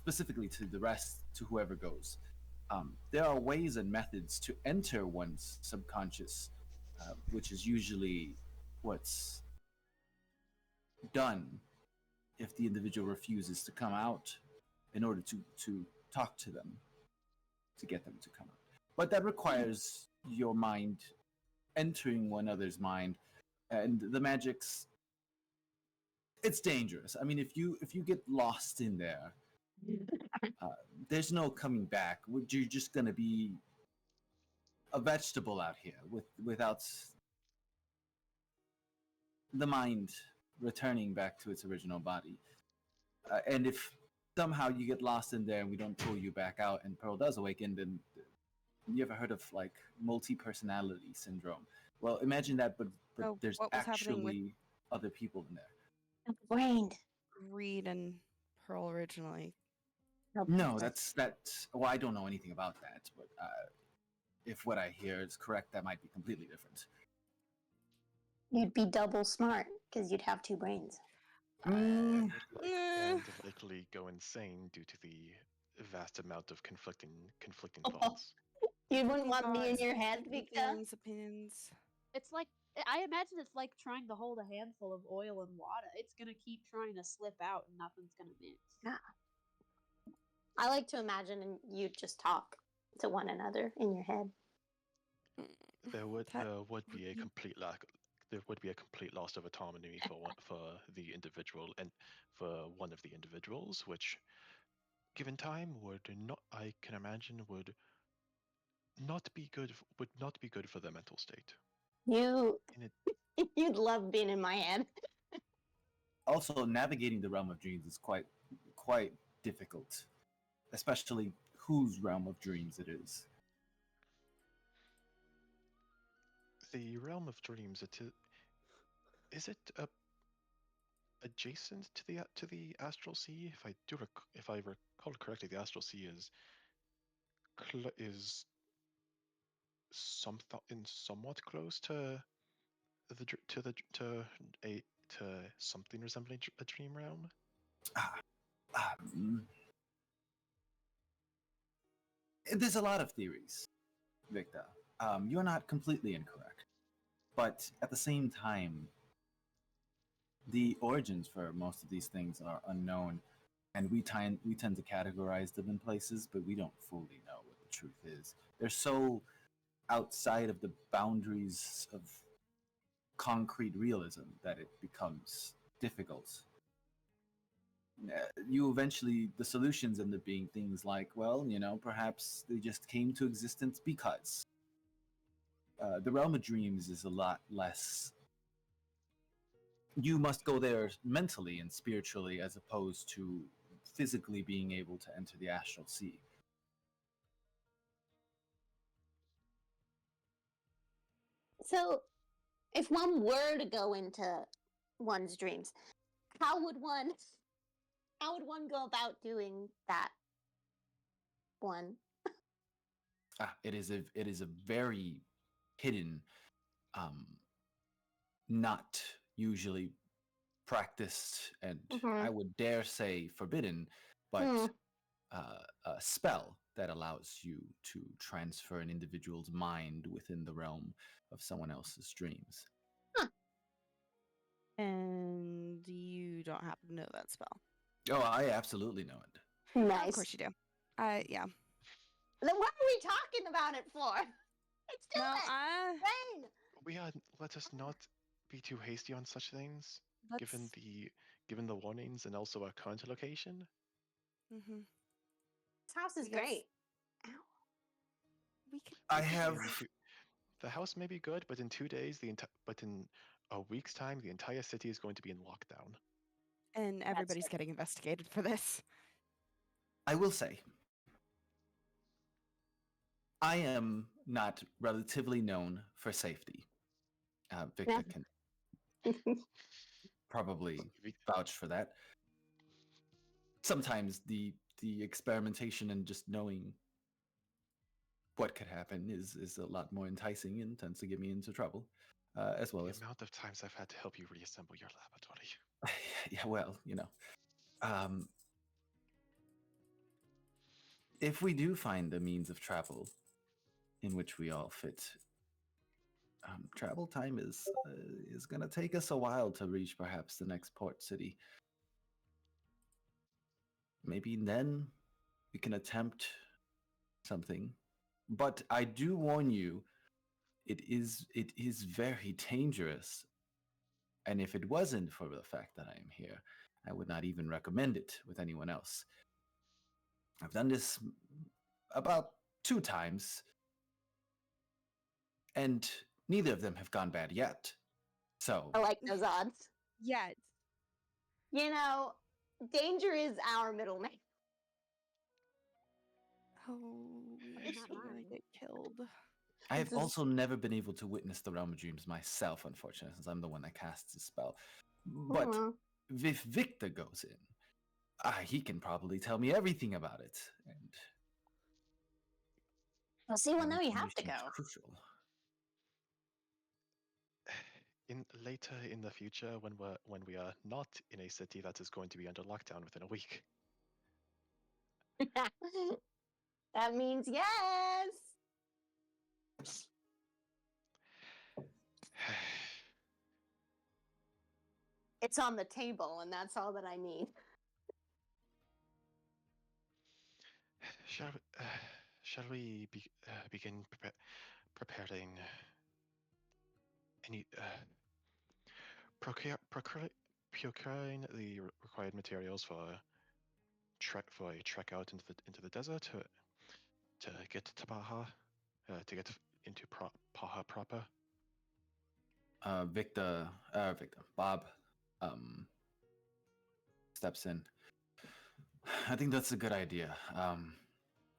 specifically to the rest, to whoever goes, there are ways and methods to enter one's subconscious which is usually what's done if the individual refuses to come out in order to talk to them, to get them to come out. But that requires your mind entering one other's mind, and the magic's it's dangerous. I mean, if you get lost in there, there's no coming back. You're just gonna be a vegetable out here without the mind returning back to its original body. And if somehow you get lost in there and we don't pull you back out, and Pearl does awaken, then you ever heard of like multi-personality syndrome? Well, imagine that, but So there's what was happening with actually other people in there. Brained. Reed and Pearl originally? No, that's. Well, I don't know anything about that, but if what I hear is correct, that might be completely different. You'd be double smart because you'd have two brains. Mm, And likely go insane due to the vast amount of conflicting thoughts. You wouldn't want me in Thoughts, your head, conflicting Victor. feelings, opinions. It's like I imagine it's like trying to hold a handful of oil and water. It's gonna keep trying to slip out, and nothing's gonna mix. Yeah. I like to imagine you just talk to one another in your head. There would That- be a complete lack. There would be a complete loss of autonomy for the individual and for one of the individuals, which, given time, would not. I can imagine would not be good. Would not be good for their mental state. You'd love being in my head. also, navigating the realm of dreams is quite difficult, especially whose realm of dreams it is. The realm of dreams. Is it adjacent to the astral sea? If I recall correctly, the astral sea is somewhat close to something resembling a dream realm. Um, there's a lot of theories, Victor. You're not completely incorrect, but at the same time, the origins for most of these things are unknown, and we tend to categorize them in places, but we don't fully know what the truth is. They're so outside of the boundaries of concrete realism that it becomes difficult. The solutions end up being things like, well, perhaps they just came to existence because. The realm of dreams is a lot less. You must go there mentally and spiritually as opposed to physically being able to enter the astral sea. So, if one were to go into one's dreams, how would one go about doing that? One. It is a very hidden, not usually practiced, and I would dare say forbidden, but a spell that allows you to transfer an individual's mind within the realm of someone else's dreams. And you don't happen to know that spell. Oh, I absolutely know it. Nice. Of course you do. Yeah. Then what are we talking about it for? It's still No, Rain. Let us not be too hasty on such things, let's. given the warnings and also our current location. Mm-hmm. This house is I guess- great. We could. I have. The house may be good, but in 2 days, but in a week's time, the entire city is going to be in lockdown. And everybody's getting investigated for this. I will say, I am not relatively known for safety. Victor can probably vouch for that. Sometimes the experimentation and just knowing what could happen is a lot more enticing and tends to get me into trouble, as well The as amount of times I've had to help you reassemble your laboratory. yeah, well, if we do find a means of travel in which we all fit travel time is gonna take us a while to reach perhaps the next port city. Maybe then we can attempt something. But I do warn you, it is very dangerous. And if it wasn't for the fact that I am here, I would not even recommend it with anyone else. I've done this about 2 times, and neither of them have gone bad yet. So I like those odds. Yet. You know, danger is our middle name. Oh, But you're not still gonna mine. get killed. I have This is- also never been able to witness the realm of dreams myself, unfortunately, since I'm the one that casts the spell. But Mhm. if Victor goes in, he can probably tell me everything about it. And Well, see, well, that now you have to information is go. crucial. In later in the future, when we are not in a city that is going to be under lockdown within a week. That means yes. It's on the table, and that's all that I need. Shall we begin preparing any procuring the required materials for a trek out into the desert to get to Baja, to get into Baja proper? Victor, Bob, steps in. I think that's a good idea.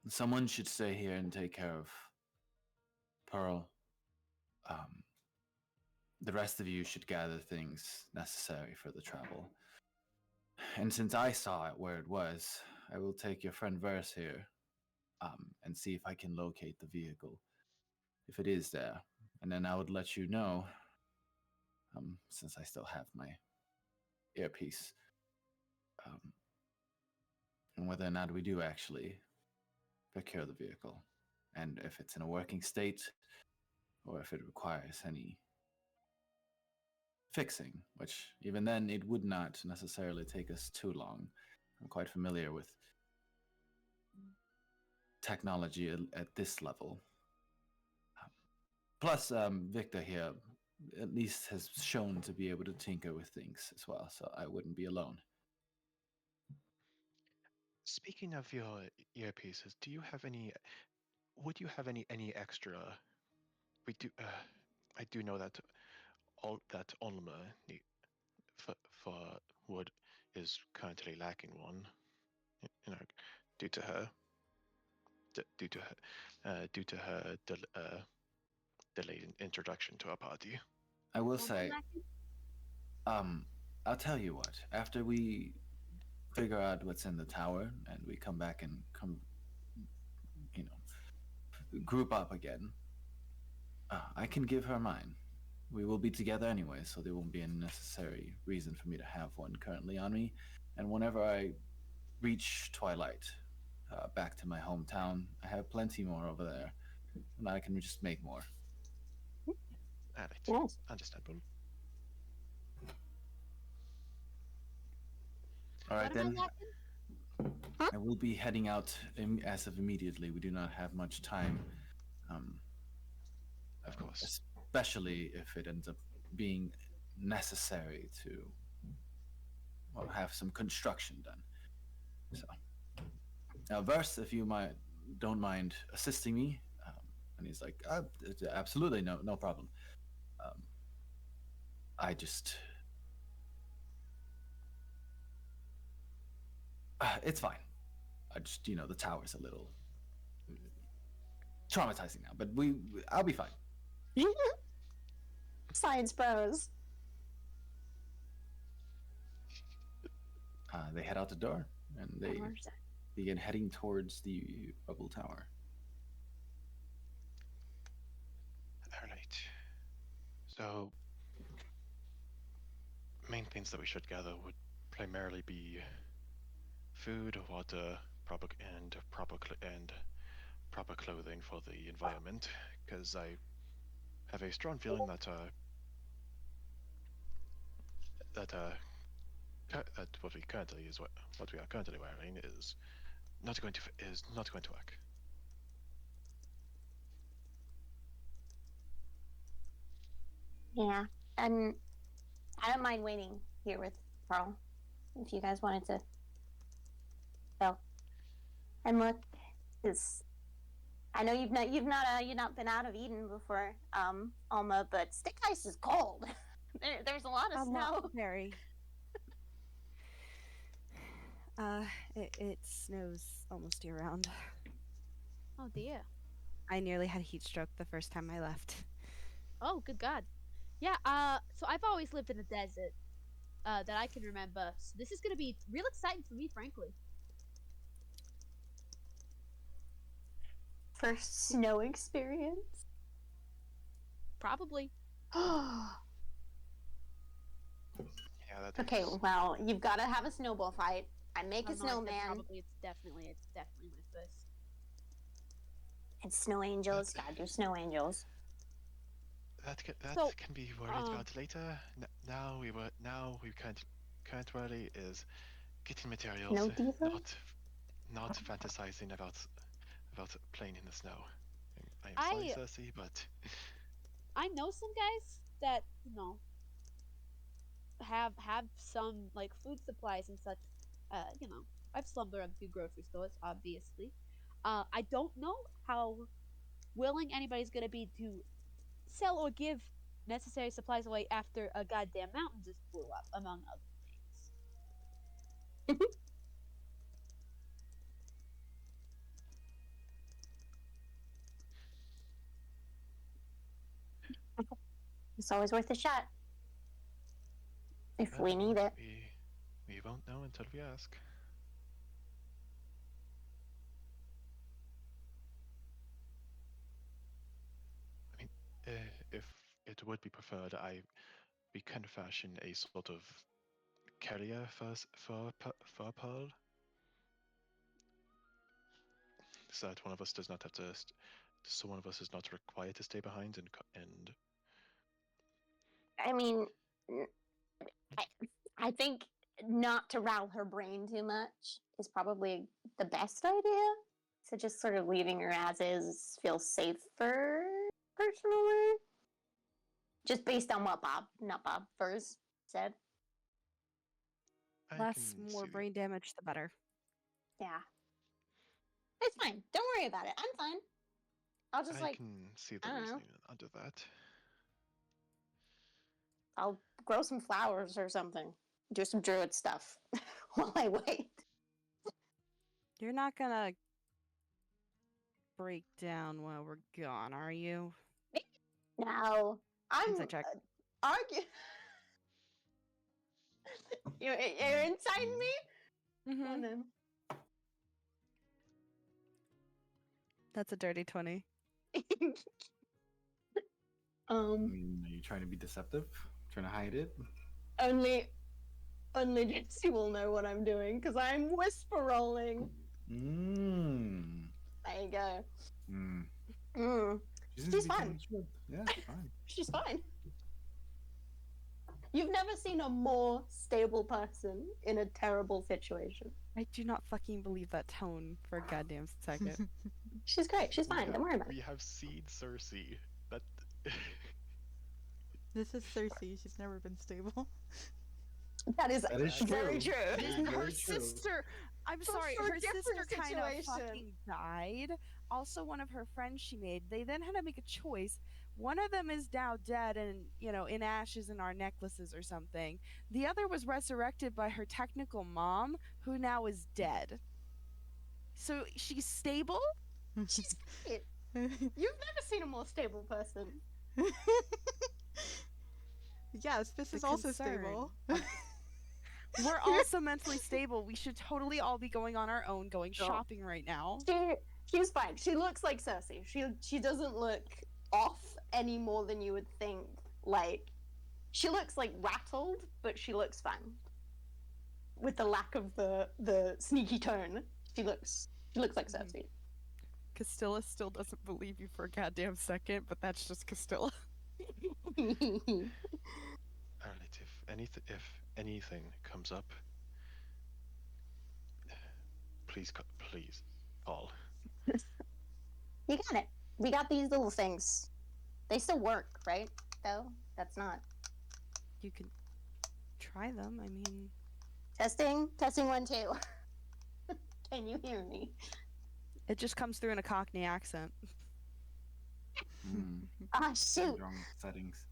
Someone should stay here and take care of Pearl. The rest of you should gather things necessary for the travel. And since I saw it where it was, I will take your friend Vurs here, and see if I can locate the vehicle, if it is there. And then I would let you know, since I still have my earpiece, and whether or not we do actually procure the vehicle, and if it's in a working state, or if it requires any fixing, which even then it would not necessarily take us too long. I'm quite familiar with technology at this level. Plus, Victor here at least has shown to be able to tinker with things as well, so I wouldn't be alone. Speaking of your earpieces, do you have any? Would you have any extra? We do. I do know that Olma for wood is currently lacking one. You know, due to her delayed introduction to our party. I will What was say, that? I'll tell you what, after we figure out what's in the tower and we come back and you know, group up again, I can give her mine. We will be together anyway, so there won't be a necessary reason for me to have one currently on me. And whenever I reach Twilight, back to my hometown, I have plenty more over there, and I can just make more. Alright, Yes. understandable. All right What am then. I lacking? I will be heading out as of immediately. We do not have much time. Of course. Especially if it ends up being necessary to, well, have some construction done. So, now, Vurs, if you don't mind assisting me, and he's like, absolutely, no problem. I just, it's fine. I just, the tower's a little traumatizing now, but I'll be fine. Science bros. They head out the door, and they begin heading towards the rubble tower. Alright. So, main things that we should gather would primarily be food, water, proper clothing for the environment, because I have a strong feeling that that what we currently is what we are currently wearing is not going to work. Yeah, and I don't mind waiting here with Carl if you guys wanted to. So, and look, is I know you've not been out of Eden before, Alma, but stick ice is cold. There's a lot of snow. Very. It snows almost year round. Oh dear. I nearly had a heat stroke the first time I left. Oh, good God. Yeah, so I've always lived in the desert, that I can remember. So this is gonna be real exciting for me, frankly. First snow experience. Probably. Yeah, that Okay, is. well, you've got to have a snowball fight. I make a I don't know, I said snowman. probably, it's definitely my first. And snow angels. Gotta do snow angels. That So, can be worried about later. Now we currently is getting materials, No diva? not fantasizing about playing in the snow. I am sorry, I Circe, but I know some guys that have some like food supplies and such. I've slummed around a few grocery stores, obviously. I don't know how willing anybody's gonna be to sell or give necessary supplies away after a goddamn mountain just blew up, among other things. It's always worth a shot. If we need it. we won't know until we ask. I mean, if it would be preferred, we can fashion a sort of carrier fur pearl, so that one of us does not have to. So one of us is not required to stay behind and I mean, I think not to rile her brain too much is probably the best idea. So just sort of leaving her as is feels safer, personally. Just based on what not Bob, Vurs said. Less, can more see brain damage, the better. Yeah. It's fine. Don't worry about it. I'm fine. I'll just I can see the I don't know. reasoning under that. I'll grow some flowers or something. Do some druid stuff while I wait. You're not gonna break down while we're gone, are you? No. I'm Insight check. arguing. You're inciting me? Come on Mm-hmm. then. That's a dirty 20. Are you trying to be deceptive? Trying to hide it? Only Gypsy will know what I'm doing because I'm whisper rolling. Mmm. There you go. Mm. She's fine. Yeah, fine. She's fine. You've never seen a more stable person in a terrible situation. I do not fucking believe that tone for a goddamn second. She's great. She's fine. Don't worry about it. We have seen Circe. That This is Circe. She's never been stable. That is very true. true. Her sister, I'm But sorry, for a her sister different kind of situation. fucking died. Also, one of her friends she made, they then had to make a choice. One of them is now dead and, in ashes in our necklaces or something. The other was resurrected by her technical mom, who now is dead. So she's stable? She's great. You've never seen a more stable person. Yes, this The is also concern. stable. We're also mentally stable. We should totally all be going on our own, going shopping right now. She's fine. She looks like Circe. She doesn't look off any more than you would think. Like, she looks like rattled, but she looks fine. With the lack of the sneaky tone, she looks like Circe. Castilla still doesn't believe you for a goddamn second, but that's just Castilla. Alright, if anything comes up, please, please, call. You got it. We got these little things. They still work, right? Though that's not You can try them. I mean, testing. Testing 1 2. Can you hear me? it just comes through in a Cockney accent. Ah, shoot. Wrong settings.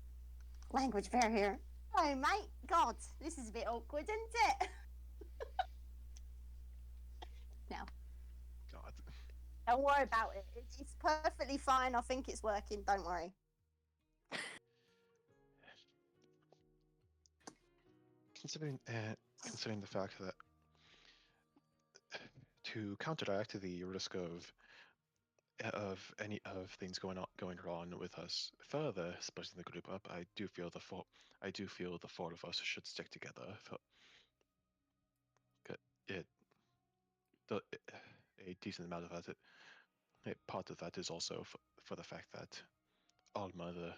Language barrier. Oh, mate. God, this is a bit awkward, isn't it? No. God. Don't worry about it. It's perfectly fine. I think it's working. Don't worry. Considering the fact that to counteract the risk of any of things going wrong with us further splitting the group up, I do feel the four of us should stick together. It, a decent amount of that. Part of that is also for the fact that Alma, the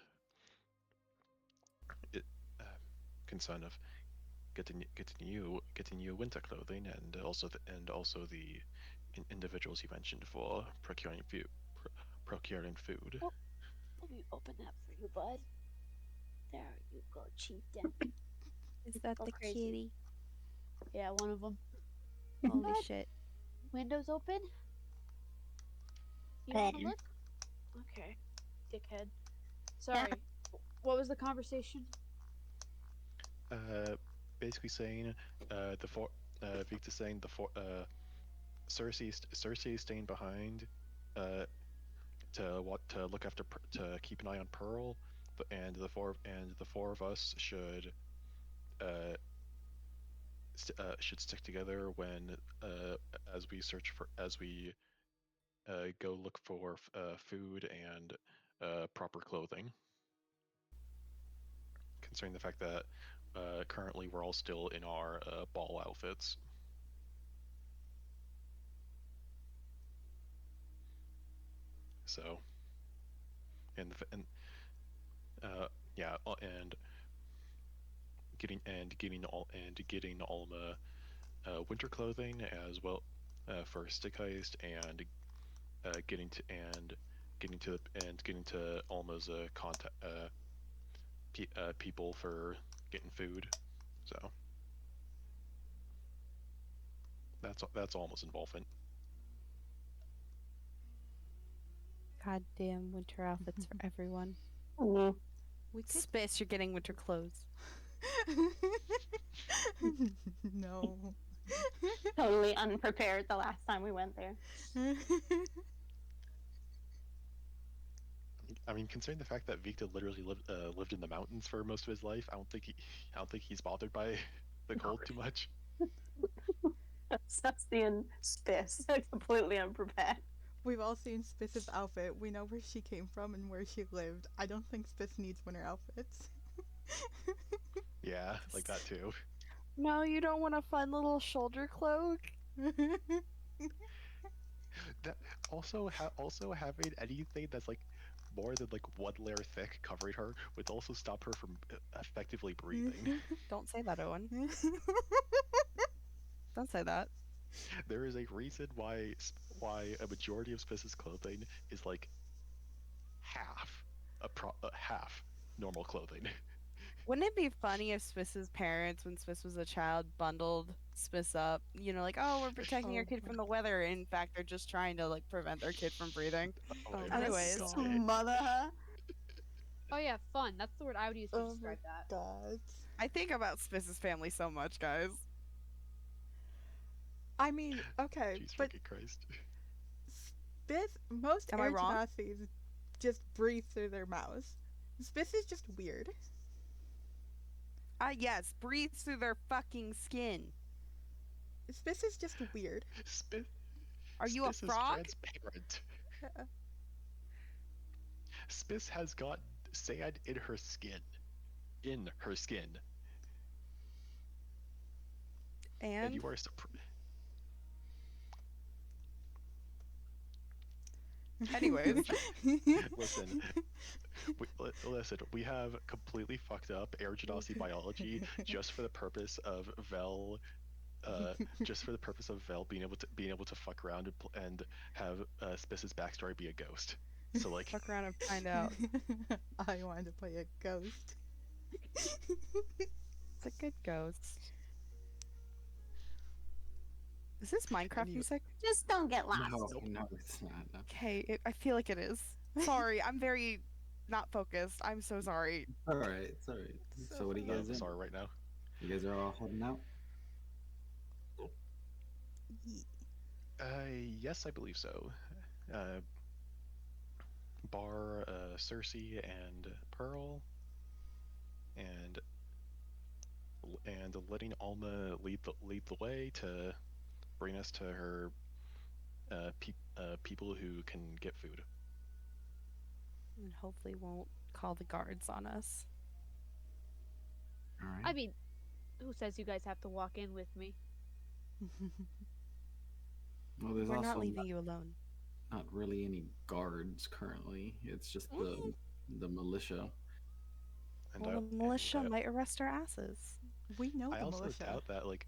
concern of getting you winter clothing, and also the individuals you mentioned for procuring food. Let me open that for you, bud. There you go, chieftain. Is that Go the crazy. kitty? Yeah, one of them. Holy What? shit. Windows open? You want to look? Okay, dickhead. Sorry. What was the conversation? Basically saying Victor saying Circe is staying behind to look after to keep an eye on Pearl, and the four of us should stick together when as we go look for food and proper clothing. Considering the fact that currently we're all still in our ball outfits. So, and yeah, and getting Alma winter clothing as well for stick heist, and getting to Alma's contact people for getting food. So that's Alma's involvement. Goddamn winter outfits for everyone. Mm. We could. Spiss, you're getting winter clothes. No. Totally unprepared the last time we went there. I mean, considering the fact that Victor literally lived in the mountains for most of his life, I don't think he's bothered by the cold too much. Sebastian Spiss, completely unprepared. We've all seen Spiss's outfit. We know where she came from and where she lived. I don't think Spiss needs winter outfits. Yeah, like that too. No, you don't want a fun little shoulder cloak? That also having anything that's like more than like one layer thick covering her would also stop her from effectively breathing. Don't say that, Owen. Don't say that. There is a reason why a majority of Spiss's clothing is like half normal clothing. Wouldn't it be funny if Spiss's parents, when Spiss was a child, bundled Spiss up? You know, like, oh, we're protecting our kid from the weather. In fact, they're just trying to like prevent their kid from breathing. Oh, Oh it my would Anyways. suck. Mother her. Oh yeah, fun. That's the word I would use to Oh describe that. God. I think about Spiss's family so much, guys. I mean, okay, Jesus but fucking Christ. most Am I air wrong? Genasi just breathe through their mouths. Spiss is just weird. Yes, breathes through their fucking skin. Spiss is just weird. Are you a Spiss frog? is transparent. Spiss has got sand in her skin. And And you are Anyways. Listen, listen, we have completely fucked up air genocide biology just for the purpose of Vel, just for the purpose of Vel being able to fuck around and have Spiss's backstory be a ghost. So like, Fuck around and find out. I wanted to play a ghost. It's a good ghost. Is this Minecraft you- music? Just don't get lost. No, Nope. no, it's not. No. Okay, I feel like it is. Sorry, I'm very not focused. I'm so sorry. It's all right. It's all right. So what do you guys do? sorry right now. You guys are all heading out. Yes, I believe so. Bar, Circe and Pearl, and letting Alma lead the way to bring us to her people who can get food. And hopefully won't call the guards on us. All right. I mean, who says you guys have to walk in with me? Well, there's We're also not leaving you alone. not really any guards currently. It's just the militia. And Well, the militia might arrest our asses. We know I the also militia. doubt that, like,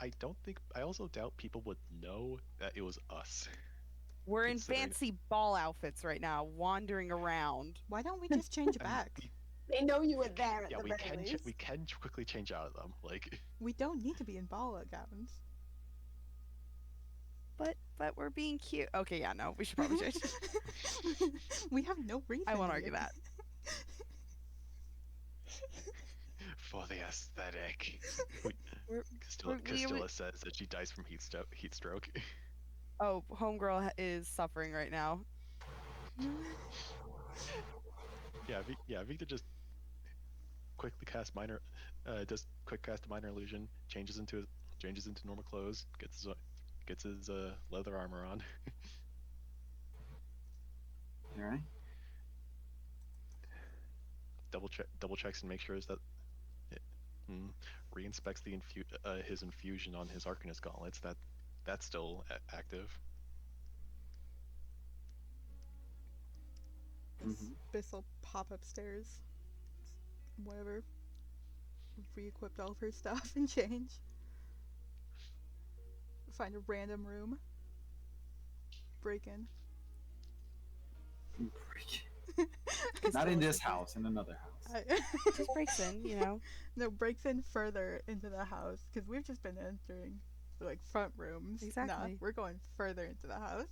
I also doubt people would know that it was us. We're in Considering- fancy ball outfits right now, wandering around. Why don't we just change I mean, back? They know you were there at Yeah, the very least. we can quickly change out of them. Like, We don't need to be in ball gowns. But we're being cute. Okay, yeah, no, we should probably change. We have no reason. I won't to argue be- that. for the aesthetic. We're- Castilla says that she dies from heat stroke. Oh, homegirl is suffering right now. Yeah, Victor just quickly cast quick cast a minor illusion, changes into normal clothes, gets his leather armor on. All right. Double checks and make sure that it re-inspects his infusion on his Arcanist gauntlets. That's still active. Biss will pop upstairs. Whatever. Re-equipped all of her stuff and change. Find a random room. Break in. Not in this house, in another house. Just breaks in, you know. No, breaks in further into the house because we've just been entering like front rooms. Nah, Exactly. we're going further into the house.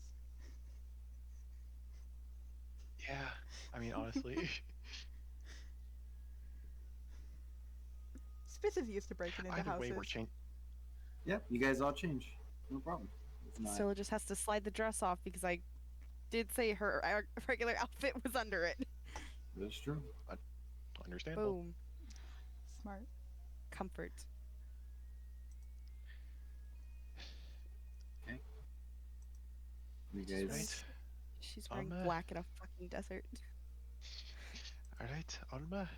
Yeah, I mean honestly, Spiss is used to breaking into either houses. way we're changing. Yep, you guys all change. No problem. It's not. Scylla just has to slide the dress off because I did say her regular outfit was under it. That's true. Understandable. Boom. Smart. Comfort. You guys. Right. She's wearing Alma. black in a fucking desert. All right, Alma,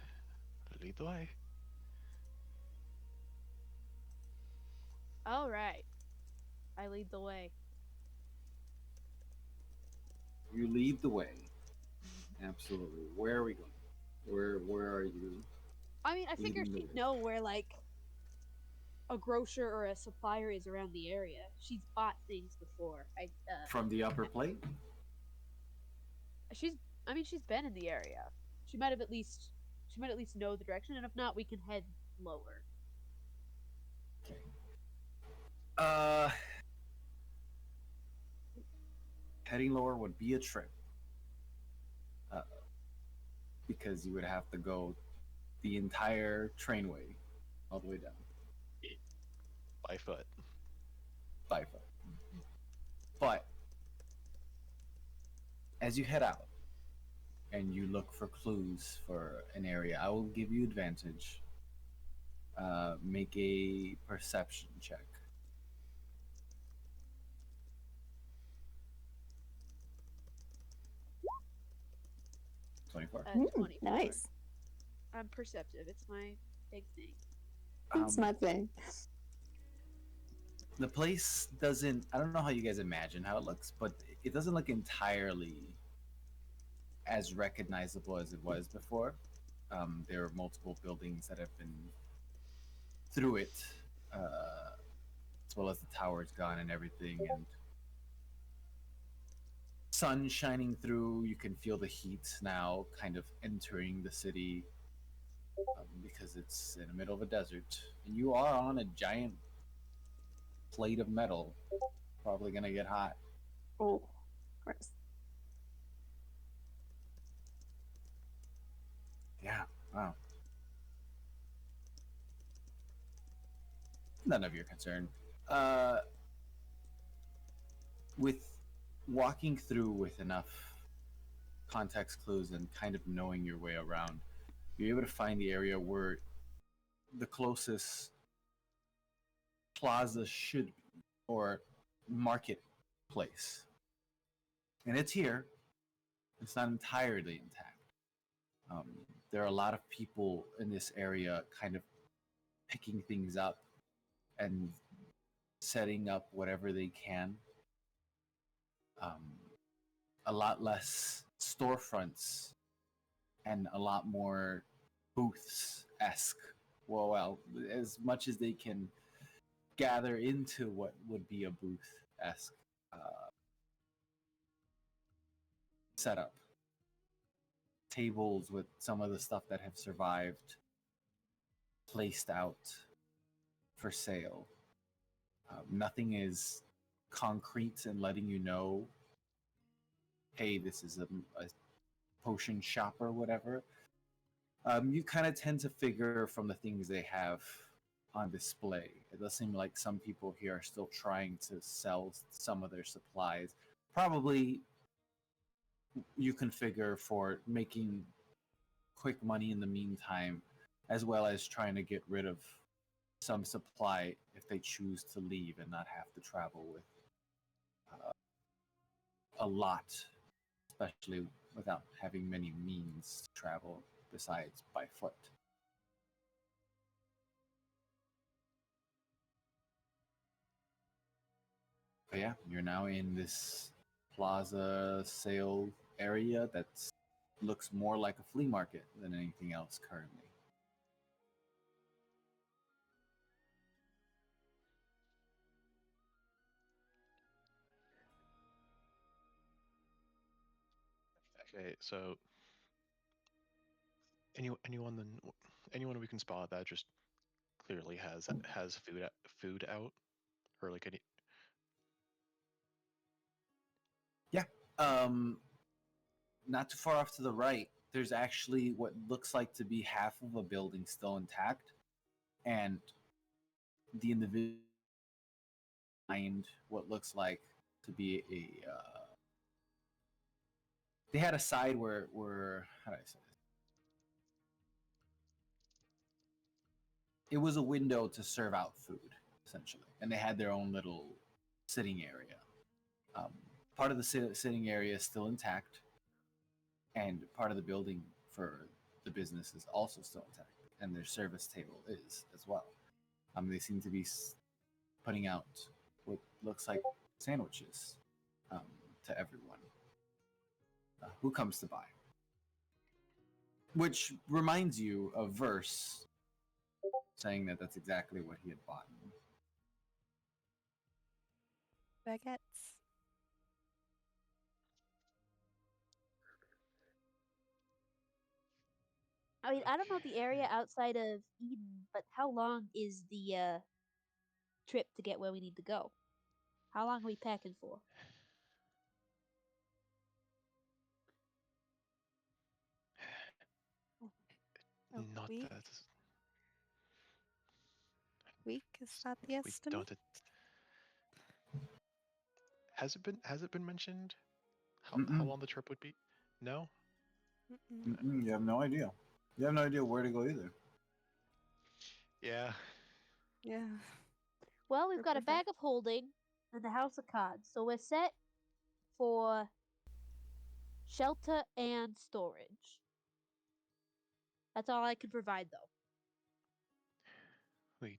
lead the way. All right. I lead the way. You lead the way. Absolutely. Where are we going? Where are you? I mean, I figure Leading the she'd way. know where, like, a grocer or a supplier is around the area. She's bought things before. From the upper plate? She's been in the area. She might at least know the direction, and if not, we can head lower. Heading lower would be a trip. Because you would have to go the entire trainway all the way down By foot. by foot. But as you head out and you look for clues for an area, I will give you advantage. Make a perception check. Uh, 24. 24. Nice. I'm perceptive. It's my big thing. That's my thing. The place doesn't, I don't know how you guys imagine how it looks, but it doesn't look entirely as recognizable as it was before. There are multiple buildings that have been through it, as well as the tower's gone and everything, and sun shining through. You can feel the heat now kind of entering the city, because it's in the middle of a desert, and you are on a giant plate of metal. Probably gonna get hot. Oh, gross. Yeah. Wow. None of your concern. Uh, with walking through with enough context clues and kind of knowing your way around, you're able to find the area where the closest plaza should be, or marketplace. And it's here. It's not entirely intact. Um, there are a lot of people in this area kind of picking things up and setting up whatever they can. Um, a lot less storefronts and a lot more booths esque. Well, as much as they can gather into what would be a booth esque uh, setup. Tables with some of the stuff that have survived placed out for sale. Nothing is concrete and letting you know, hey, this is a potion shop or whatever. You kind of tend to figure from the things they have on display. It does seem like some people here are still trying to sell some of their supplies. Probably you can figure for making quick money in the meantime, as well as trying to get rid of some supply if they choose to leave and not have to travel with a lot, especially without having many means to travel besides by foot. But yeah, you're now in this plaza sale area that looks more like a flea market than anything else currently. Okay, so anyone then anyone we can spot that just clearly has food out, or like any. Yeah. Um, Not too far off to the right, there's actually what looks like to be half of a building still intact, and the individual behind what looks like to be a. They had a side where how do I say this? It was a window to serve out food essentially, and they had their own little sitting area. Um, Part of the sitting area is still intact, and part of the building for the business is also still intact, and their service table is as well. They seem to be putting out what looks like sandwiches um, to everyone who comes to buy. Which reminds you of Verse saying that that's exactly what he had bought. Baguettes. I mean, I don't know the area outside of Eden, but how long is the trip to get where we need to go? How long are we packing for? A Not week? that Week is that the we estimate? don't. Has it been mentioned how Mm-mm. long the trip would be? No. Mm-mm. Mm-mm, you have no idea. You have no idea where to go either. Yeah. Yeah. Well, we've We're got a perfect. bag of holding and a house of cards, so we're set for shelter and storage. That's all I can provide, though. We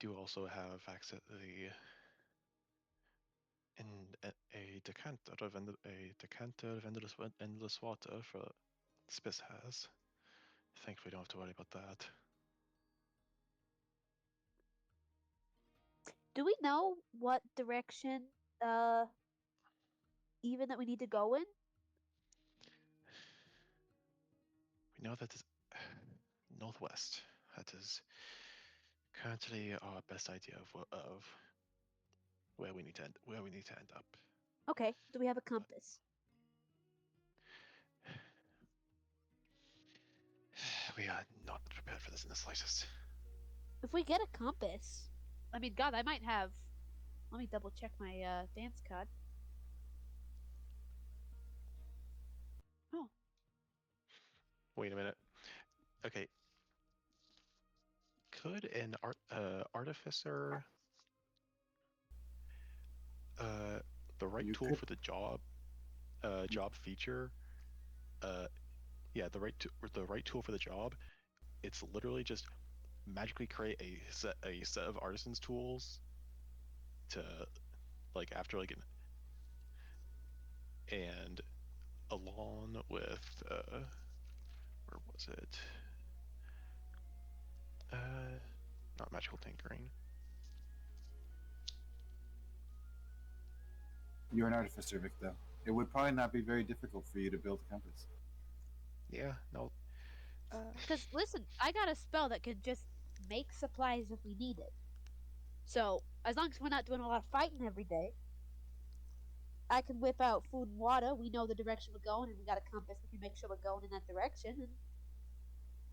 do also have access a decanter of endless water for Spiss has. Thankfully, we don't have to worry about that. Do we know what direction even that we need to go in? We know that is northwest. That is currently our best idea of where we need to end up. Okay. Do we have a compass? We are not prepared for this in the slightest. If we get a compass, I mean, God, I might have. Let me double check my dance card. Oh, Wait a minute. Okay. Could an artificer, the right You tool could- for the job feature, yeah, the right tool for the job, it's literally just magically create a set of artisans tools to like after like and along with where was it? Not magical tinkering. You're an artificer, Victor. It would probably not be very difficult for you to build a compass. Yeah, no. because listen, I got a spell that can just make supplies if we need it. So as long as we're not doing a lot of fighting every day, I can whip out food and water. We know the direction we're going, and we got a compass that can make sure we're going in that direction, and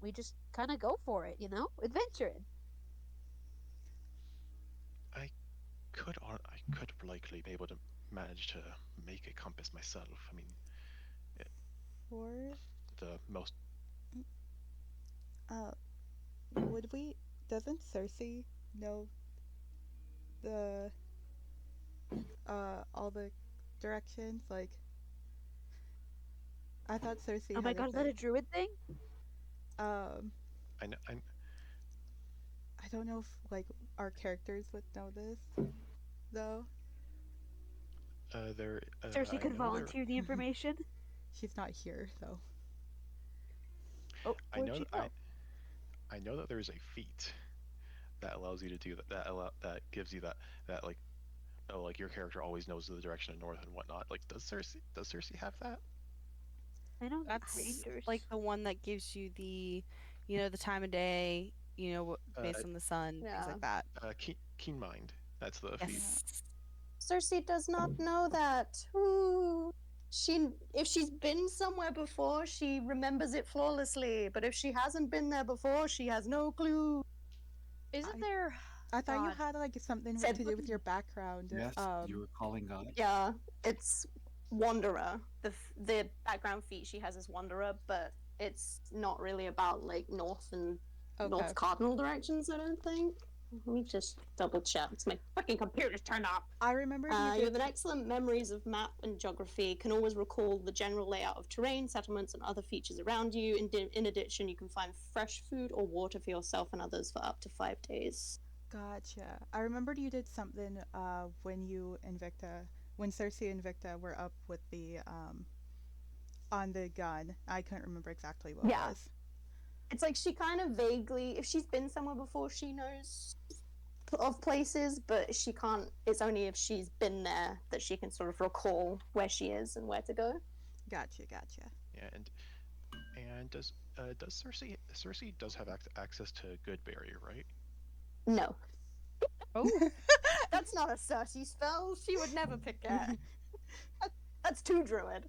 we just kind of go for it, adventuring. I could likely be able to manage to make a compass myself. I mean, For the most would we? Doesn't Circe know the all the directions? Like, I thought Circe Oh my had a God, is that a thing. druid thing? I know. I don't know if like our characters would know this though. There. Cersei I could know volunteer the information. She's not here though. Oh, I where'd know. she That, go? I know that there is a feat that allows you to do that. That gives you that like like your character always knows the direction of north and whatnot. Like, does Circe have that? I know That's rangers. like the one that gives you the, the time of day, based on the sun, things Yeah. like that. Keen mind. That's the feat. Yes. Circe does not know that. Ooh. If she's been somewhere before, she remembers it flawlessly. But if she hasn't been there before, she has no clue. Isn't I- there? I thought you God. had like something Said- to do with your background. Yes, you were calling God. Yeah, it's Wanderer. The background feat she has is Wanderer, but it's not really about like north and north cardinal directions. I don't think. Let me just double check. It's my fucking computer's turned off. I remember you You did. have an excellent memories of map and geography, can always recall the general layout of terrain, settlements, and other features around you. In addition, you can find fresh food or water for yourself and others for up to 5 days. Gotcha. I remembered you did something when you and Victa, when Circe and Victa were up with the on the gun. I couldn't remember exactly what it was. It's like she kind of vaguely, if she's been somewhere before, she knows of places, but she can't. It's only if she's been there that she can sort of recall where she is and where to go. Gotcha. Yeah, and does Circe does have access to Goodberry, right? No, Oh, that's not a Circe spell. She would never pick it. That's too druid.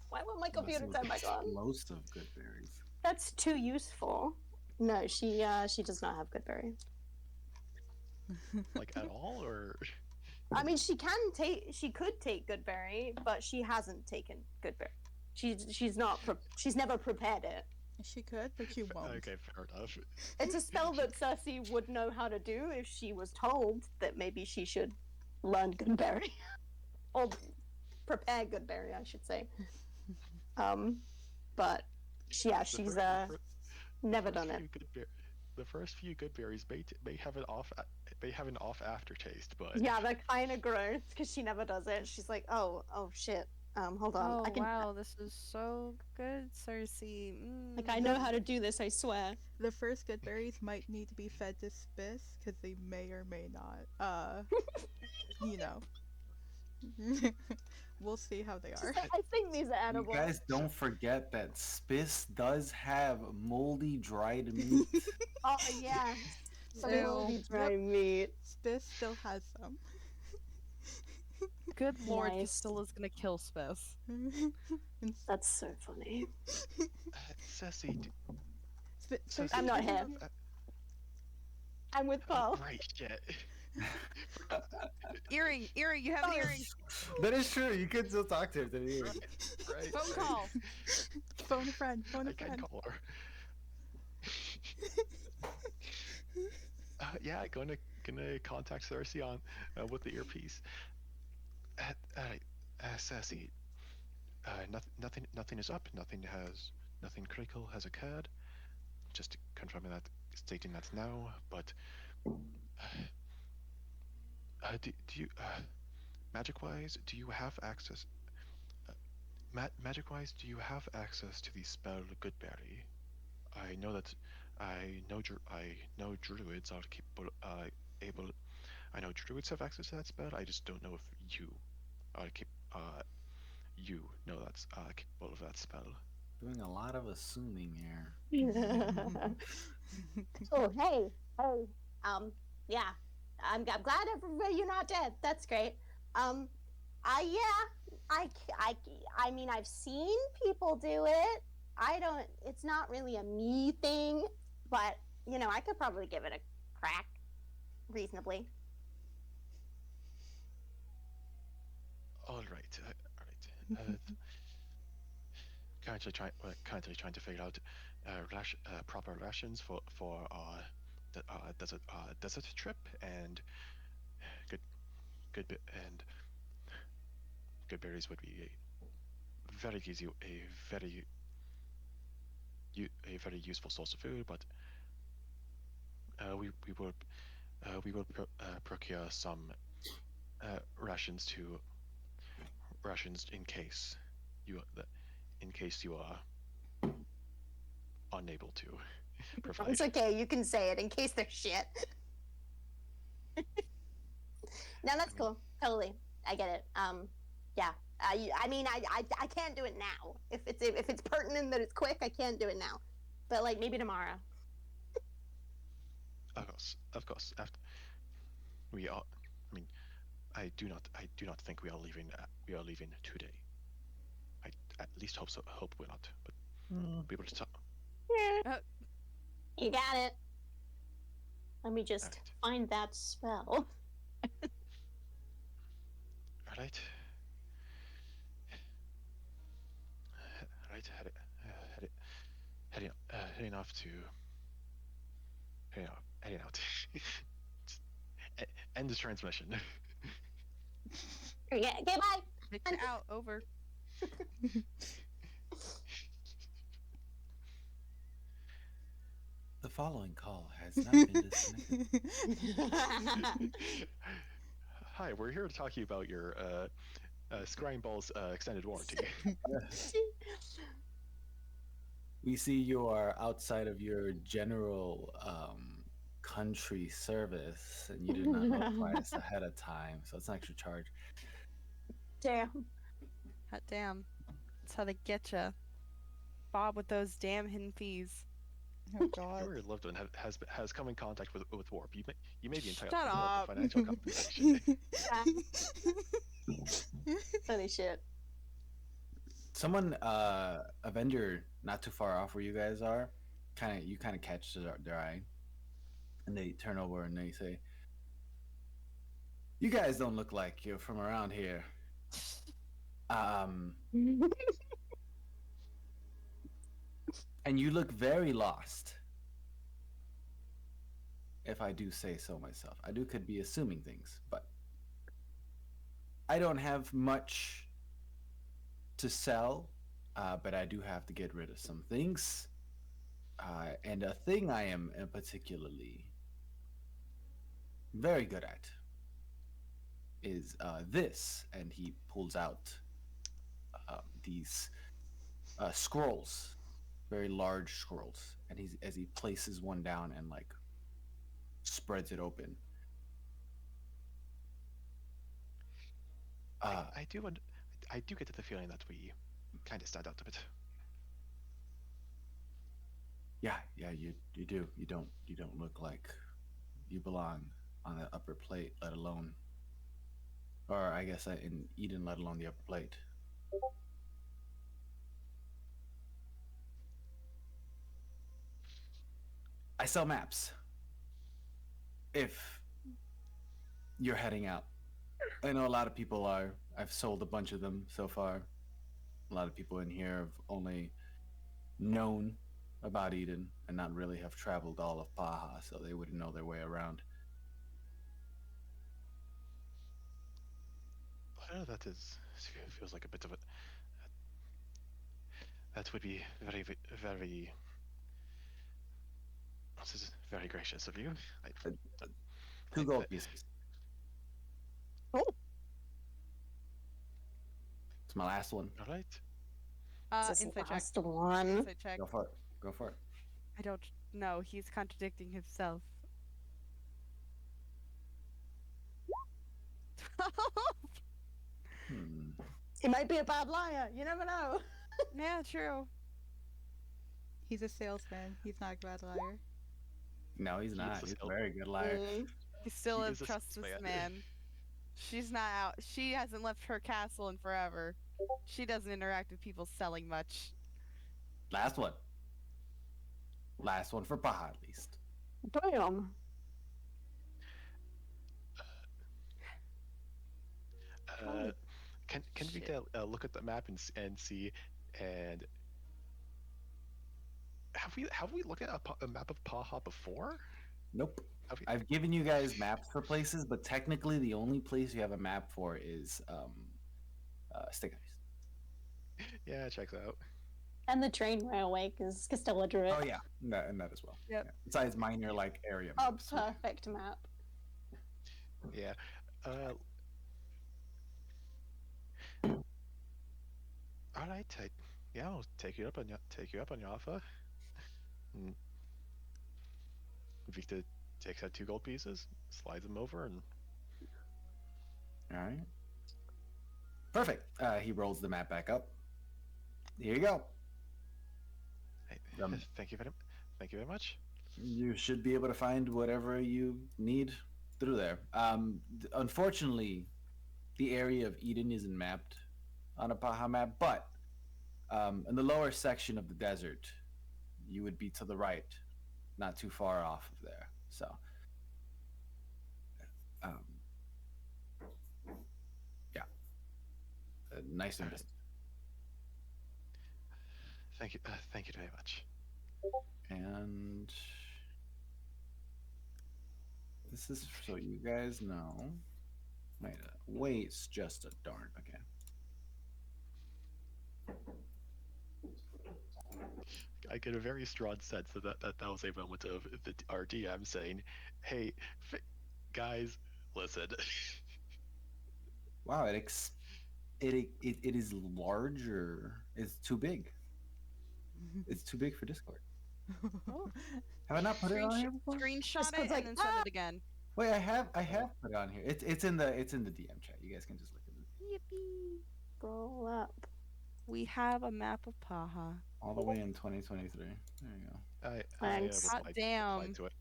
Why won't my computer turn back on? Most of good berries. That's too useful. No, she does not have good berry. Like at all, or I mean, she could take good berry, but she hasn't taken good berry. She's never prepared it. She could, but she won't. okay, fair enough. It's a spell that Circe would know how to do if she was told that maybe she should learn good berry or prepare good berry, I should say. But she's never done it. the first few good berries may have an off aftertaste, but Yeah, that kind of gross because she never does it. She's like, oh shit. Hold on. Oh I can wow, this is so good, Circe. like I know how to do this. I swear. The first good berries might need to be fed to Spiss because they may or may not. You know. We'll see how they She's are. like, I think these are You edible. guys don't forget that Spiss does have moldy dried meat. Oh yeah. Some Ew. moldy dry meat. Spiss still has some. Good lord, Nice. Castilla's gonna kill Spiss. That's so funny. Sassy, Cersei, I'm not do you him. I'm with Oh, Paul. right, shit. Earring, you have an earring. That is true. You could still talk to her. Right. Phone call. Phone a friend. Phone a I can friend. call her. Yeah, gonna contact Circe on with the earpiece. Sassy, nothing is up. Nothing critical has occurred. Just confirming that, stating that now. But do you magic-wise, do you have access? Magic-wise, do you have access to the spell Goodberry? I know that I know druids are capable, able. I know druids have access to that spell. I just don't know if you are you know that's capable of that spell. Doing a lot of assuming here. Oh hey. Yeah. I'm glad everybody you're not dead. That's great. I mean I've seen people do it. It's not really a me thing, but you know, I could probably give it a crack reasonably. All right. Currently trying to figure out proper rations for the desert trip, and good and good berries would be a very easy a very useful source of food, but we will procure some rations in case you are unable to provide. It's okay, you can say it in case they're shit. No, that's cool. Totally. I get it. Yeah. I mean, I can't do it now. If it's pertinent that it's quick, I can't do it now. But like maybe tomorrow. Of course. After we are, I mean, I do not think we are leaving. We are leaving today. I at least hope so. Hope we're not. But we will talk. Yeah. You got it. Let me just find that spell. All right. Heading off to. Heading out. End this transmission. Yeah. Okay. Bye. Victor out. Over. The following call has not been disconnected. Hi, we're here to talk to you about your Scrying Ball's extended warranty. We see you are outside of your general country service, and you did not notify us ahead of time, so it's an extra charge. Damn. Hot damn. That's how they get ya. Bob with those damn hidden fees. Oh God. Your loved one has come in contact with Warp. You may be entitled Shut to more up. financial compensation. Funny shit. Someone, a vendor not too far off where you guys are, you kind of catch their eye, and they turn over and they say, "You guys don't look like you're from around here. And you look very lost, if I do say so myself. I could be assuming things, but I don't have much to sell, but I do have to get rid of some things. And a thing I am particularly very good at is this. And he pulls out these scrolls, very large scrolls. And as he places one down and like spreads it open. I do get the feeling that we kind of stand out a bit. Yeah, you do. You don't look like you belong on the upper plate, let alone, or I guess in Eden, let alone the upper plate. I sell maps. If you're heading out, I know a lot of people are. I've sold a bunch of them so far. A lot of people in here have only known about Eden and not really have traveled all of Paha, so they wouldn't know their way around. That feels like a bit of a. That would be very, very. This is very gracious of you. 2 gold pieces. Oh. It's my last one. All right. This is the Insight check. last one. Insight check. Go for it. Go for it. I don't know. He's contradicting himself. He might be a bad liar. You never know. Yeah, true. He's a salesman. He's not a bad liar. No, he's not. a He's a sales- very good liar. He still He is a trusts this salesman. man. She's not out. She hasn't left her castle in forever. She doesn't interact with people selling much. Last one. Last one for Paha, at least. Damn. Can we Shit. get a look at the map and see and have we looked at a map of Paha before? Nope. Have we? I've given you guys maps for places, but technically the only place you have a map for is Stick Ice. Yeah, checks out. And the train railway, because Castilla drew it. Oh yeah, and that as well. Yep. Yeah. Besides minor like area A maps. perfect map. Yeah. All right. I'll take you up on your offer. And Victor takes out 2 gold pieces, slides them over, and All right. Perfect. He rolls the map back up. Here you go. hey, Um, thank you very much. You should be able to find whatever you need through there. Unfortunately, the area of Eden isn't mapped on a Paha map, but in the lower section of the desert, you would be to the right, not too far off of there. So, yeah, nice and busy. Thank you very much. And this is so you guys know. Wait's just a darn. Okay. I get a very strong sense that was a moment of our DM saying, "Hey, guys, listen." Wow, it is larger. It's too big. It's too big for Discord. Have I not put it on here before? Screenshot Just it goes and like, then send it again. Wait, I have put it on here. It's in the DM chat. You guys can just look at it Yippee! Scroll up. We have a map of Paha. all the way in 2023. There you go. I Thanks. Hot damn. replied to it.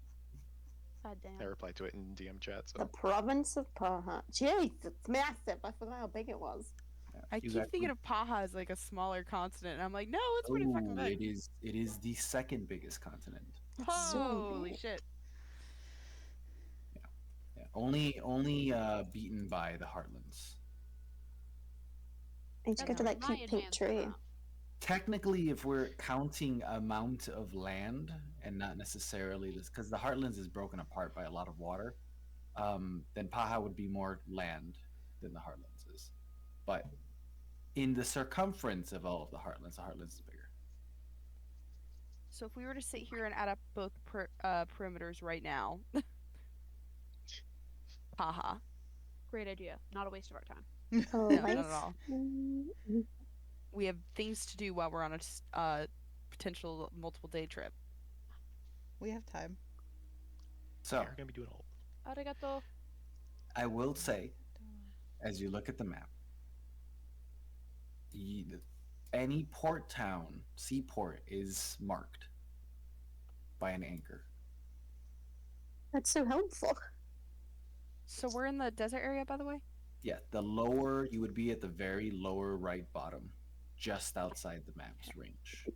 God I damn. replied to it in DM chat. The So province of Paha. Jeez, it's massive. I forgot how big it was. Yeah, I you keep guys thinking can- of Paha as like a smaller continent, and I'm like, no, it's pretty fucking Ooh, big. it is the second biggest continent. It's so Holy big. shit! Yeah, only beaten by the Heartlands. I need to go to that My cute pink advanced tree. map. Technically, if we're counting amount of land and not necessarily this, because the Heartlands is broken apart by a lot of water, then Paha would be more land than the Heartlands is. But in the circumference of all of the Heartlands is bigger. So if we were to sit here and add up both perimeters right now, haha. Great idea. Not a waste of our time. Oh, No, right. not at all. We have things to do while we're on a potential multiple day trip. We have time. So We're gonna be doing all. Arigato. I will say, as you look at the map, any port town, seaport, is marked by an anchor. That's so helpful. So we're in the desert area, by the way? Yeah, the lower, you would be at the very lower right bottom, just outside the map's range.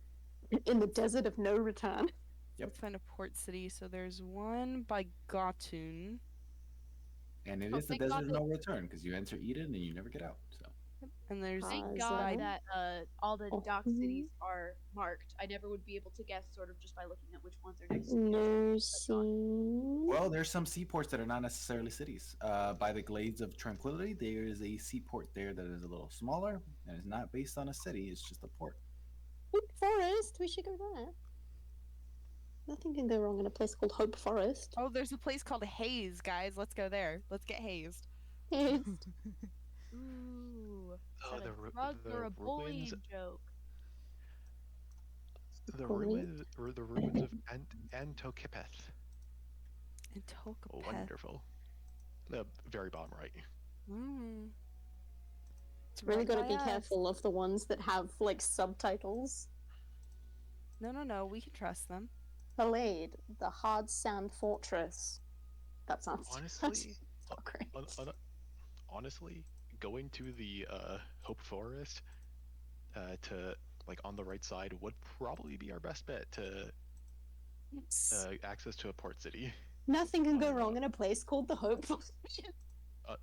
In the desert of no return. Yep. Let's find a port city. So there's one by Gatun. And it Oh, is the thank desert God of no return because you enter Eden and you never get out. So And there's Thank Pause God it. that all the dock Mhm. cities are marked. I never would be able to guess, sort of, just by looking at which ones are next to each No scene. well, there's some seaports that are not necessarily cities. By the Glades of Tranquility, there is a seaport there that is a little smaller and is not based on a city. It's just a port. Hope Forest. We should go there. Nothing can go wrong in a place called Hope Forest. oh, there's a place called Haze, guys. Let's go there. Let's get hazed. It's Ooh. Is Oh, that a the drug or a ruins, bullying joke? the Bully. ruins of Antokipeth. And Oh, Tokapeth. wonderful. The very bottom right. Mm. really Right got to by be us. careful of the ones that have like subtitles. No. We can trust them. Halade, the hard sand fortress. That sounds Honestly, so great. honestly, going to the Hope Forest to like on the right side would probably be our best bet to Yes. access to a port city. Nothing can go unironic- wrong in a place called the Hope Fortress.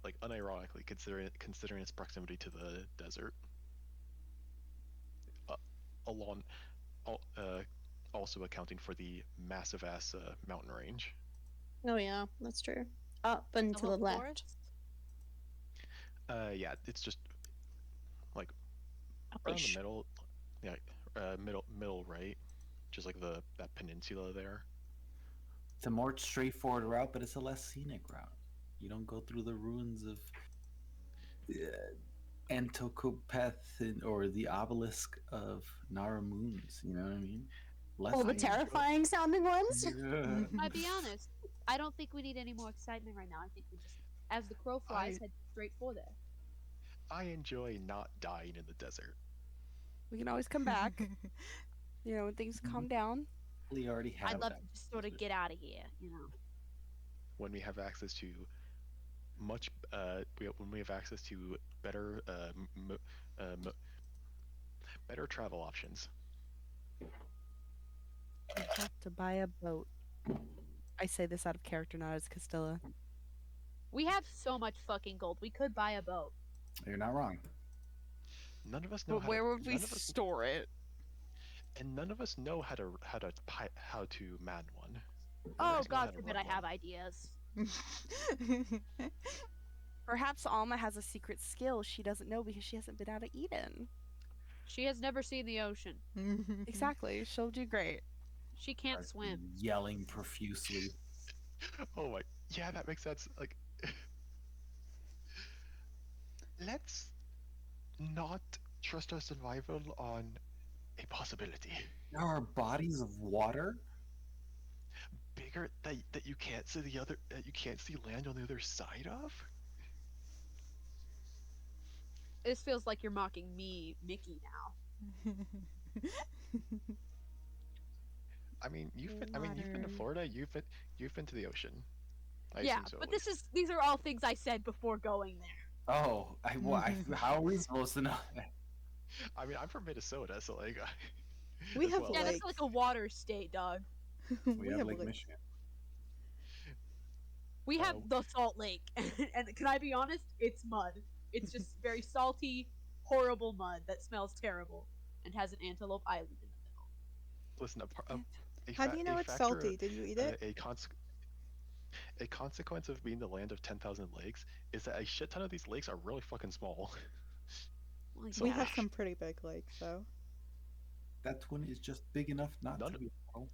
Like unironically, considering its proximity to the desert, along, also accounting for the massive ass mountain range. Oh yeah, that's true. Up and to the Hope left. Forest? Yeah, it's just like Up around the ish. middle, yeah, middle right, just like that peninsula there. It's a more straightforward route, but it's a less scenic route. You don't go through the ruins of Antokopeth or the obelisk of Naramoons. You know what I mean? Less All the enjoy- terrifying sounding ones. I'll be honest. I don't think we need any more excitement right now. I think we just, as the crow flies, head straight for there. I enjoy not dying in the desert. We can always come back. When things calm down. We already have I'd love that. to just sort of get out of here, When we have access to when we have access to better better travel options. We have to buy a boat. I say this out of character, not as Castilla. We have so much fucking gold. We could buy a boat. You're not wrong. None of us know But how where to, would we none of us- store it? and none of us know how to man one. None of Oh, us know how God to forbid run I have one. ideas. Perhaps Alma has a secret skill she doesn't know because she hasn't been out of Eden. She has never seen the ocean. Exactly. She'll do great. She can't swim. Yelling profusely. Oh my, yeah, that makes sense. Like, let's not trust our survival on a possibility. There are bodies of water. Bigger that you can't see you can't see land on the other side of. This feels like you're mocking me, Mickey, now. I mean, you've been to Florida. You've been to the ocean. I Yeah, assume so, but at these are all things I said before going there. Oh, how are we supposed to know that? I mean, I'm from Minnesota, so like. We as have, well. Yeah, that's Lakes. like a water state, dog. We have Lake lakes. Michigan. We have Oh. the Salt Lake, and can I be honest? It's mud. It's just very salty, horrible mud that smells terrible and has an antelope island in the middle. Listen, How do you know it's salty? Did you eat it? A consequence of being the land of 10,000 lakes is that a shit ton of these lakes are really fucking small. Well, So We yeah. have some pretty big lakes, though. That one is just big enough not None, to be. Oh,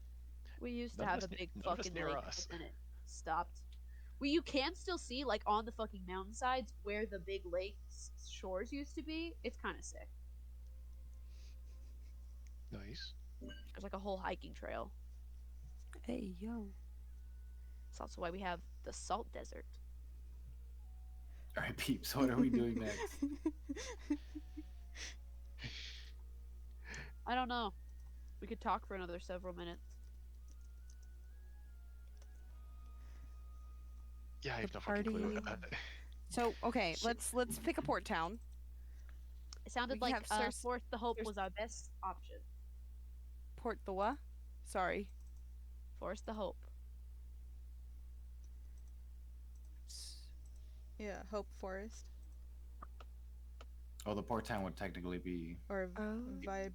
We used to none of have us, a big none of us fucking near lake, us. but then it stopped. Well, you can still see like on the fucking mountainsides where the big lake's shores used to be. It's kind of sick. Nice. There's like a whole hiking trail. Hey, yo. It's also why we have the salt desert. all right, peeps. What are we doing next? I don't know. We could talk for another several minutes. Yeah, I have The no fucking clue. party- So, okay, Shit. let's pick a port town. It sounded We like have Circe- Forth the Hope Circe- was our best option. Port the what? Sorry. Force the Hope. Yeah, Hope Forest Oh, the port town would technically be or Oh. Balda.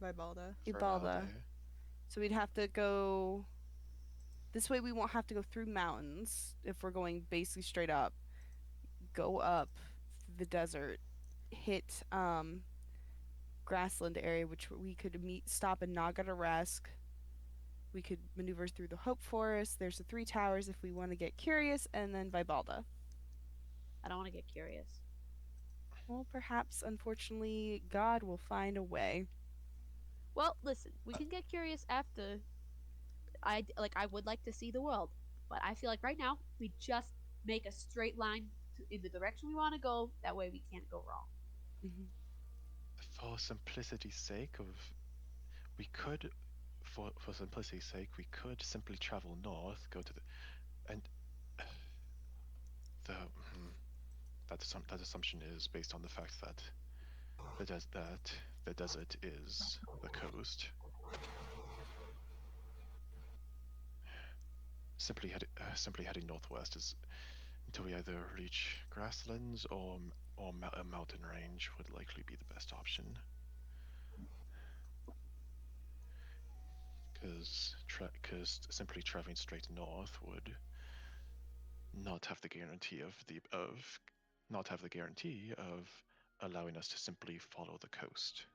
Vibalda. Ibalda. So we'd have to go. This way, we won't have to go through mountains if we're going basically straight up. Go up the desert, hit grassland area, which we could stop in Nagararesk. We could maneuver through the Hope Forest. There's the 3 towers if we want to get curious, and then Vibalda. I don't want to get curious. Well, perhaps, unfortunately, God will find a way. Well, listen, we can get curious after. I would like to see the world, but I feel like right now we just make a straight line in the direction we want to go. That way we can't go wrong. Mhm. For simplicity's sake, we could, for simplicity's sake, we could simply travel north, go to the, and the that assumption is based on the fact that the desert is the coast. Simply heading northwest is until we either reach grasslands or a mountain range would likely be the best option. Because simply traveling straight north would not have the guarantee of allowing us to simply follow the coast.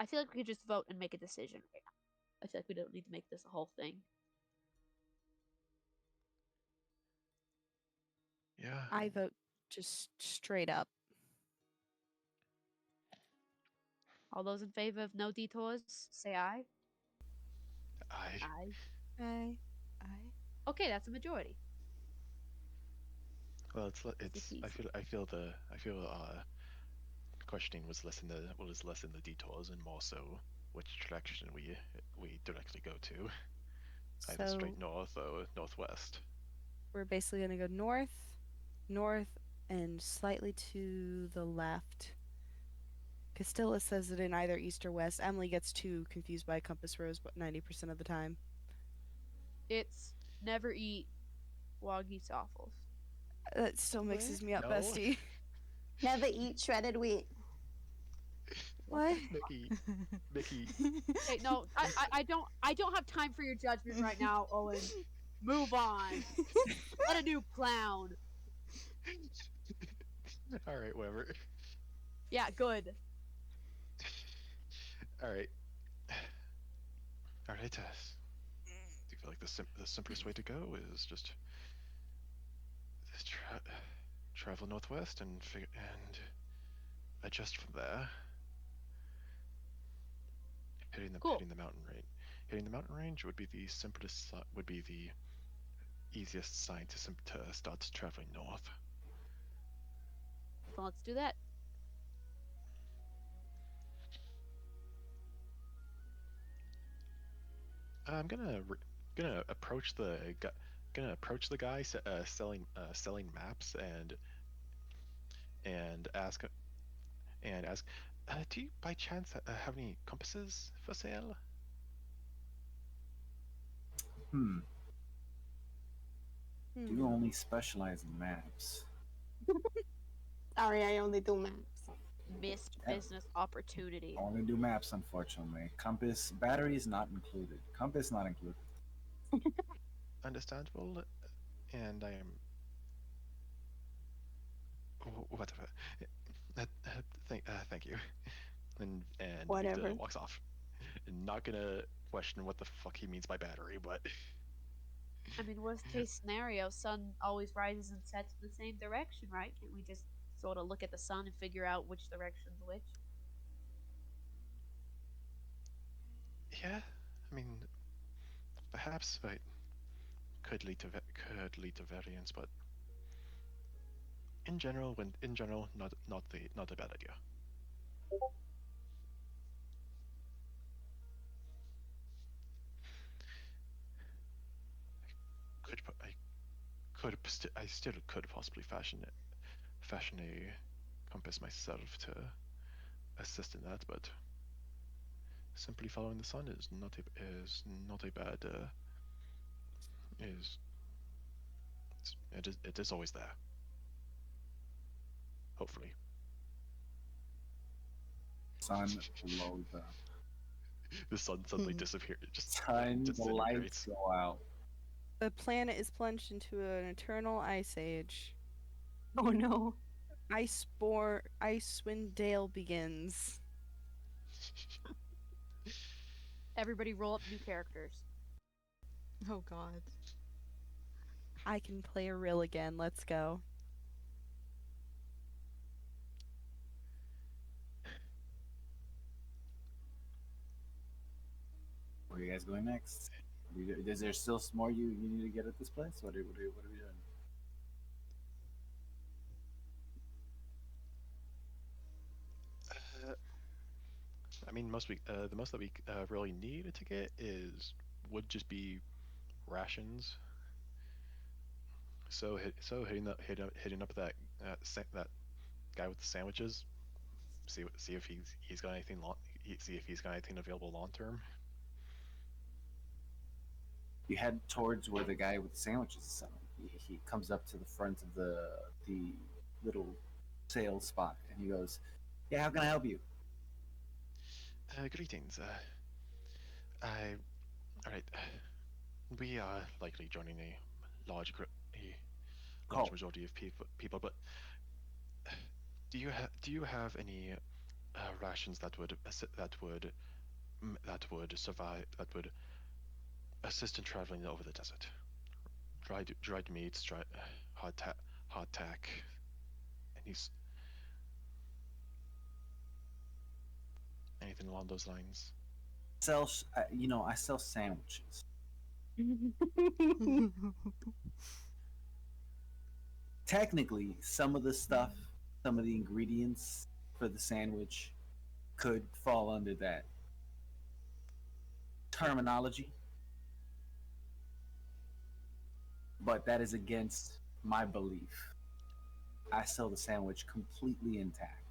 I feel like we could just vote and make a decision right now. I feel like we don't need to make this a whole thing. Yeah. I vote just straight up. All those in favor of no detours, say aye. I Aye. Okay, that's a majority. well, Easy peasy. I feel questioning was less in the detours and more so which direction we directly go to, either So straight north or northwest. we're basically going to go north, and slightly to the left. Castilla says it in either east or west. Emily gets too confused by compass rose, but 90% of the time. It's never eat wagyu waffles. That still mixes me up, No. bestie. Never eat shredded wheat. What? Mickey. Hey, no, I don't have time for your judgment right now, Owen. Move on. Let a new clown. All right, whatever. Yeah, good. All right. Do you feel like the simplest way to go is just travel northwest and adjust from there? Cool. Hitting the mountain range. Hitting the mountain range would be the simplest. Would be the easiest sign to start traveling north. So let's do that. I'm gonna approach the guy selling maps and ask do you by chance have any compasses for sale? Hmm. Hmm. You only specialize in maps. Sorry, I only do maps. Missed Yeah. business opportunity. Only do maps, unfortunately. Compass, batteries not included. Compass not included. Understandable, and I am whatever. Thank you. and Whatever. Vita walks off. Not gonna question what the fuck he means by battery, but I mean, worst case scenario, sun always rises and sets in the same direction, right? Can't we just sort of look at the sun and figure out which direction's which? yeah, I mean, perhaps it could lead to variance, but in general, not a bad idea. I still could possibly fashion a compass myself to assist in that, but simply following the sun is not a bad is it is always there. Hopefully. Sun will always up. The sun suddenly disappears. Just Sun, the lights disintegrates. go out. The planet is plunged into an eternal ice age. Oh no. Icewind Dale begins. Everybody roll up new characters. Oh god. I can play a rill again. Let's go. Where are you guys going next? Is there still some more you need to get at this place? What are we doing? I mean, the most that we really need to get would just be rations. So hitting up that that guy with the sandwiches. See if he's got anything see if he's got anything available long term. You head towards where the guy with the sandwiches is selling. He comes up to the front of the little sales spot and he goes, "Yeah, how can I help you?" Greetings. All right. We are likely joining a large majority of people, but do you have any rations that would assist in traveling over the desert? Dried meats, hardtack, anything along those lines. I sell sandwiches. Technically, some of the stuff, some of the ingredients for the sandwich could fall under that terminology, but that is against my belief. I sell the sandwich completely intact.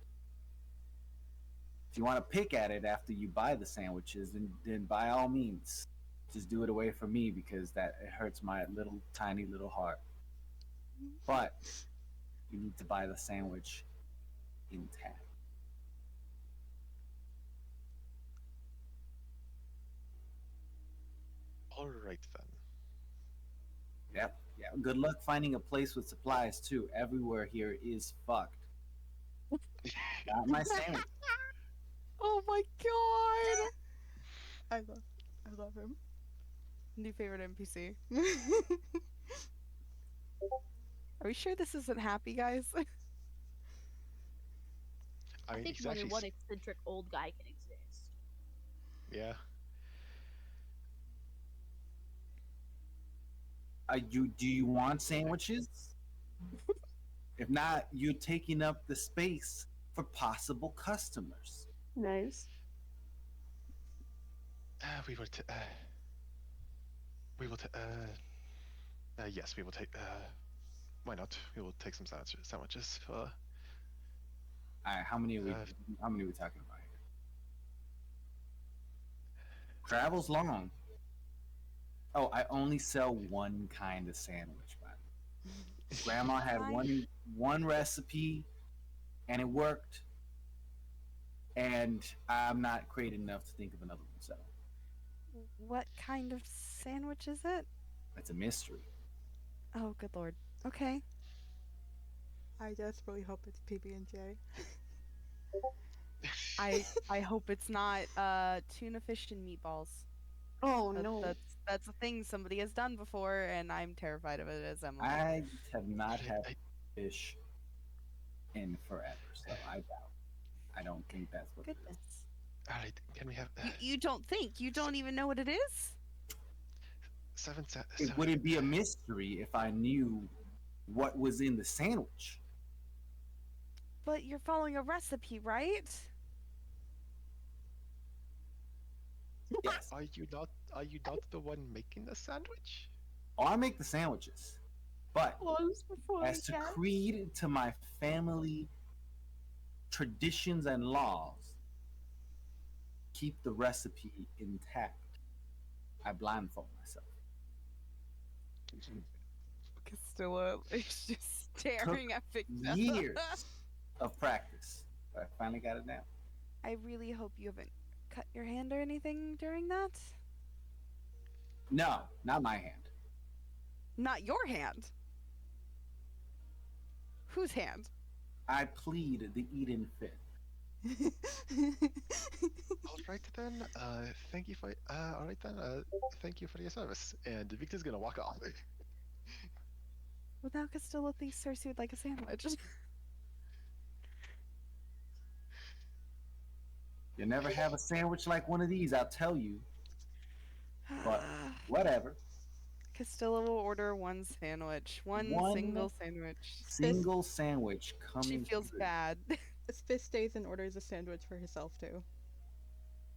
If you want to pick at it after you buy the sandwiches, then by all means, just do it away from me because it hurts my tiny little heart. But you need to buy the sandwich intact. All right then. Yep. Yeah. Good luck finding a place with supplies too. Everywhere here is fucked. Got my sandwich. Oh my god! I love him. New favorite NPC. Are we sure this isn't happy, guys? I think more than one eccentric old guy can exist. Yeah. Do you want sandwiches? If not, you're taking up the space for possible customers. Nice. Yes, we will take. Why not? We will take some sandwiches for. All right, how many are we talking about here? Travel's long. Oh, I only sell one kind of sandwich, by the way. Grandma had one recipe, and it worked. And I'm not creative enough to think of another one. So, What kind of sandwich is it? it's a mystery. Oh, good lord. Okay. I desperately hope it's PB&J. I hope it's not tuna fish and meatballs. Oh no. That's a thing somebody has done before, and I'm terrified of it as Emily. I have not had I- fish in forever, so I doubt. I don't think that's what it is. Goodness. All right, can we have You don't think? You don't even know what it is? It wouldn't be a mystery if I knew what was in the sandwich. But you're following a recipe, right? Yes. Are you not? Are you not the one making the sandwich? Oh, I make the sandwiches, but Close before as to creed to my family traditions and laws, keep the recipe intact. I blindfold myself. Castilla is just staring at Victor. Years of practice, but I finally got it down. I really hope you haven't cut your hand or anything during that. No, not my hand. Not your hand. Whose hand? I plead the Eden fit. All right then. Thank you for. All right then. Thank you for your service. And Victor's gonna walk off. Well, now Castilla thinks Circe would like a sandwich. You'll never have a sandwich like one of these, I'll tell you. But whatever. Castilla will order one sandwich. One single sandwich. Single sandwich coming. She feels through. bad. Spiss stays and orders a sandwich for herself too.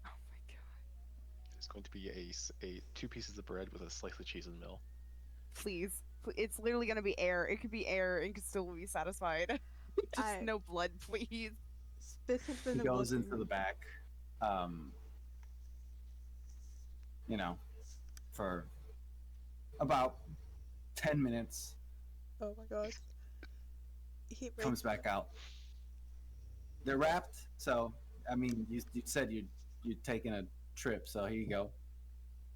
Oh my god. There's going to be a 2 pieces of bread with a slice of cheese in the middle. Please. It's literally gonna be air. It could be air and Castilla will be satisfied. Just no blood, please. Spiss has been He goes looking- into the back, for about 10 minutes, Oh my god. comes back out. They're wrapped, so, I mean, you said you're taking a trip, so here you go.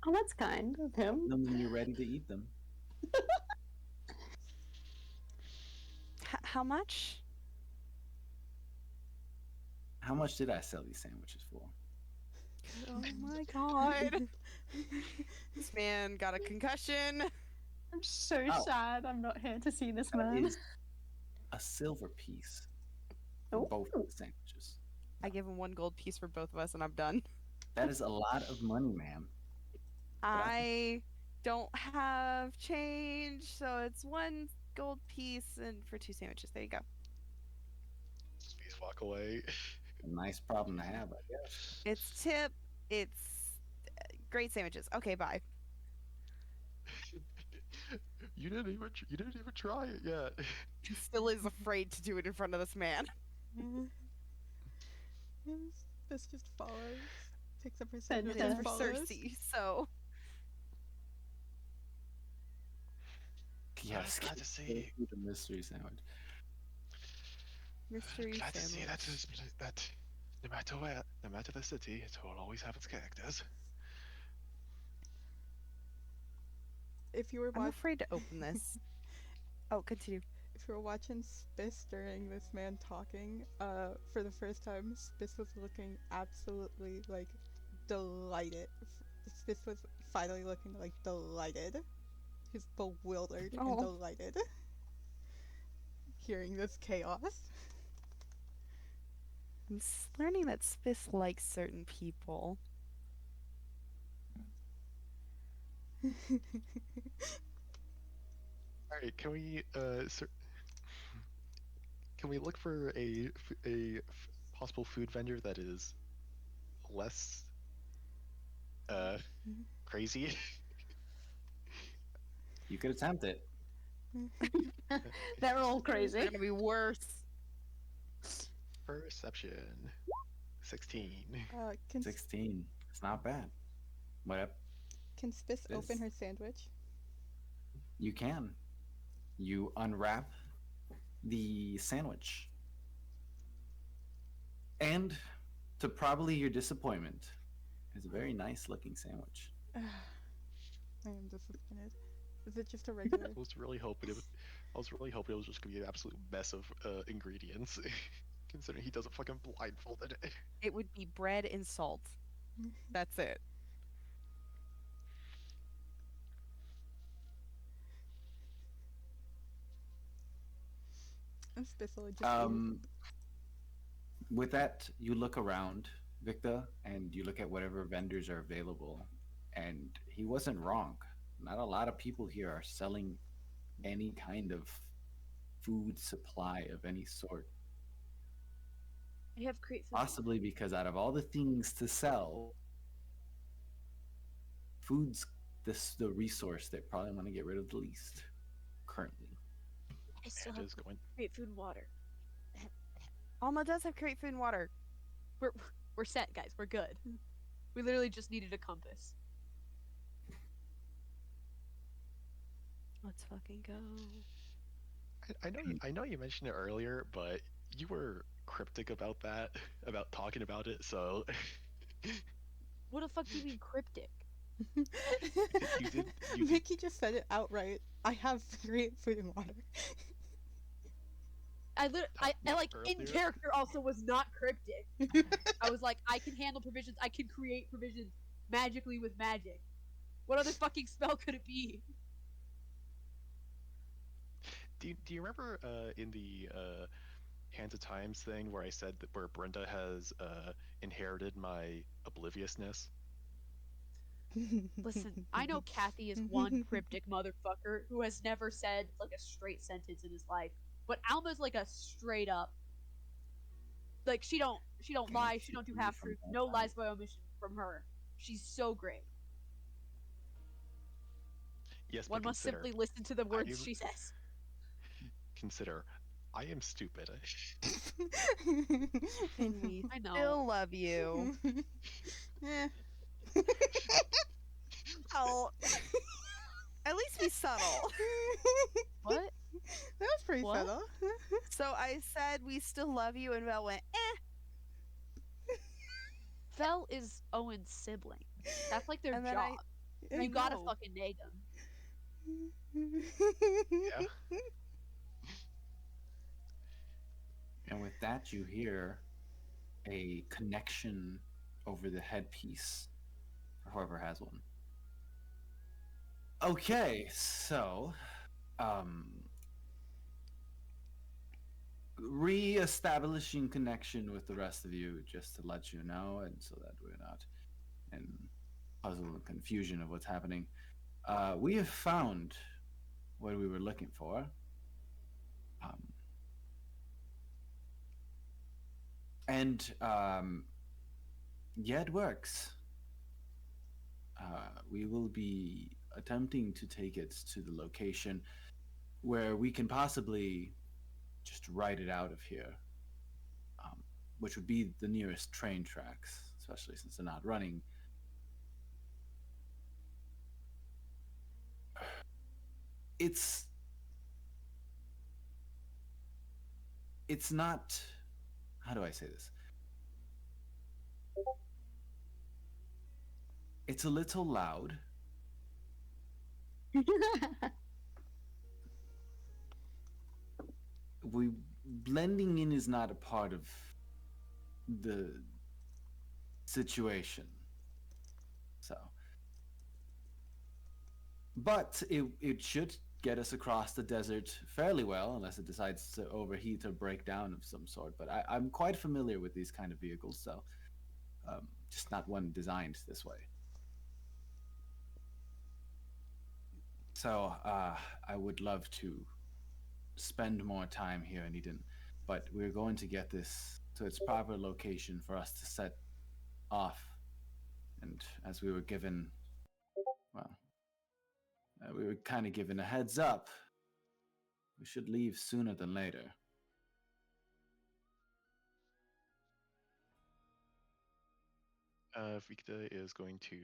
Oh, that's kind of him. Then you're ready to eat them. How much? How much did I sell these sandwiches for? Oh my god. This man got a concussion. I'm so Oh. sad I'm not here to see this That man. is a silver piece for both of the sandwiches. I give him 1 gold piece for both of us and I'm done. That is a lot of money, ma'am. I don't have change, so it's 1 gold piece and for 2 sandwiches. There you go. Please walk away. A nice problem to have, I guess. It's tip. It's great sandwiches. Okay, bye. You didn't even try it yet. Still is afraid to do it in front of this man. Spiss just follows. Picks up her Said sandwich Yeah. and For follows. Circe, so Yes, glad to see. the mystery sandwich. mystery Glad to see sandwich. that no matter where, no matter the city, it will always have its characters. If you were I'm watching, afraid to open this. Oh, continue. if you were watching Spiss during this man talking, for the first time, Spiss was looking absolutely like delighted. Spiss was finally looking like delighted. He's bewildered and Oh. delighted. Hearing this chaos. I'm learning that Spiss likes certain people. All right, can we can we look for a possible food vendor that is less crazy? You could attempt it. They're all It's crazy. gonna be worse. Perception 16. Can 16. It's not bad. What up? can Spiss open Spiss. her sandwich? You can. You unwrap the sandwich. And to probably your disappointment, it's a very nice looking sandwich. I am disappointed. Is it just a regular? I was really hoping it was just gonna be an absolute mess of ingredients. Considering he does a fucking blindfolded. It would be bread and salt. That's it. And Spitzel would just With that, you look around, Victor, and you look at whatever vendors are available. And he wasn't wrong. Not a lot of people here are selling any kind of food supply of any sort. I have great food. Possibly because out of all the things to sell, food's the resource they probably want to get rid of the least currently. I still And have is going. great food and water. Alma does have great food and water. We're set, guys. We're good. We literally just needed a compass. Let's fucking go. I know you mentioned it earlier, but you were cryptic about that, about talking about it. So What the fuck do you mean cryptic? you did. Mickey just said it outright. I have great food and water. I like in Earlier? character also was not cryptic. I was like, I can handle provisions. I can create provisions magically with magic. What other fucking spell could it be? Do you remember in the Hands of Times thing where I said that where Brenda has inherited my obliviousness? Listen, I know Kathy is one cryptic motherfucker who has never said like a straight sentence in his life. But Alma's like a straight up, like she don't lie, she don't do half truths, no lies by omission from her. She's so great. Yes, One but must consider, simply listen to the words I- she says. consider, I am stupid. And we I know. still love you. Eh. Oh, at least be subtle. What? That was pretty What? subtle. So I said we still love you, and Vel went, eh. Vel is Owen's sibling. That's like their And then job. I You gotta know. fucking nag them. Yeah. And with that, you hear a connection over the headpiece for whoever has one. Okay, so re-establishing connection with the rest of you, just to let you know, and so that we're not in puzzle and confusion of what's happening. We have found what we were looking for. And yeah, it works. We will be attempting to take it to the location where we can possibly just ride it out of here, which would be the nearest train tracks, especially since they're not running. It's not, how do I say this? It's a little loud. Blending in is not a part of the situation. So, but it should get us across the desert fairly well, unless it decides to overheat or break down of some sort. But I'm quite familiar with these kind of vehicles, so just not one designed this way. So I would love to spend more time here in Eden, but we're going to get this to its proper location for us to set off. And as we were given, well, we were kind of given a heads up. We should leave sooner than later. Victor is going to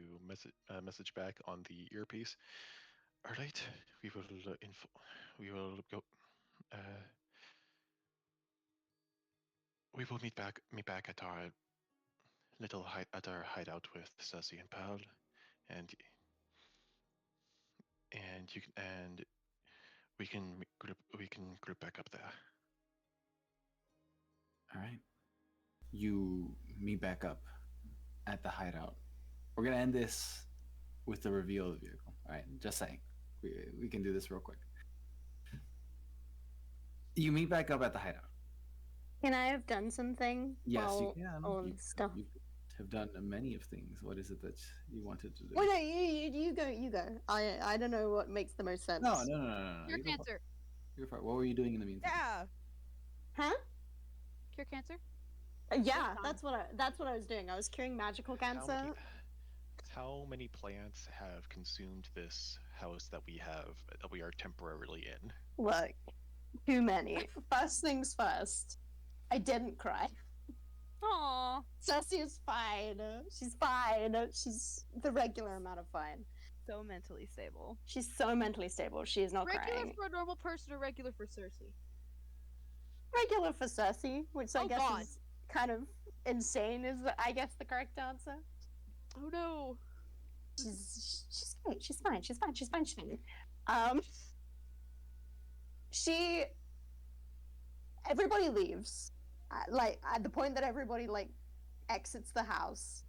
message back on the earpiece. All right, we will we will go. We will meet back at our at our hideout with Circe and Pearl, and you can we can group back up there. All right. You meet back up at the hideout. We're gonna end this with the reveal of the vehicle. All right, just saying, we can do this real quick. You meet back up at the hideout. Can I have done something? Yes, you while can. all You, this stuff. you have done many of things. What is it that you wanted to do? Wait, no, you go. You go. I don't know what makes the most sense. No. Cure You go for- cancer. you go for it. What were you doing in the meantime? Yeah. Huh? Cure cancer. Yeah, fine. that's what I was doing. I was curing magical cancer. How many plants have consumed this house that we are temporarily in? Look, too many. First things first. I didn't cry. Aww. Circe is fine. She's fine. She's the regular amount of fine. So mentally stable. She's so mentally stable. She is not Regular crying. for a normal person or regular for Circe? Regular for Circe, which I Oh, guess God. is kind of insane. Is I guess the correct answer. Oh no. She's great. She's fine. She's fine. She's fine. She's fine. She. Everybody leaves. Like at the point that everybody like exits the house.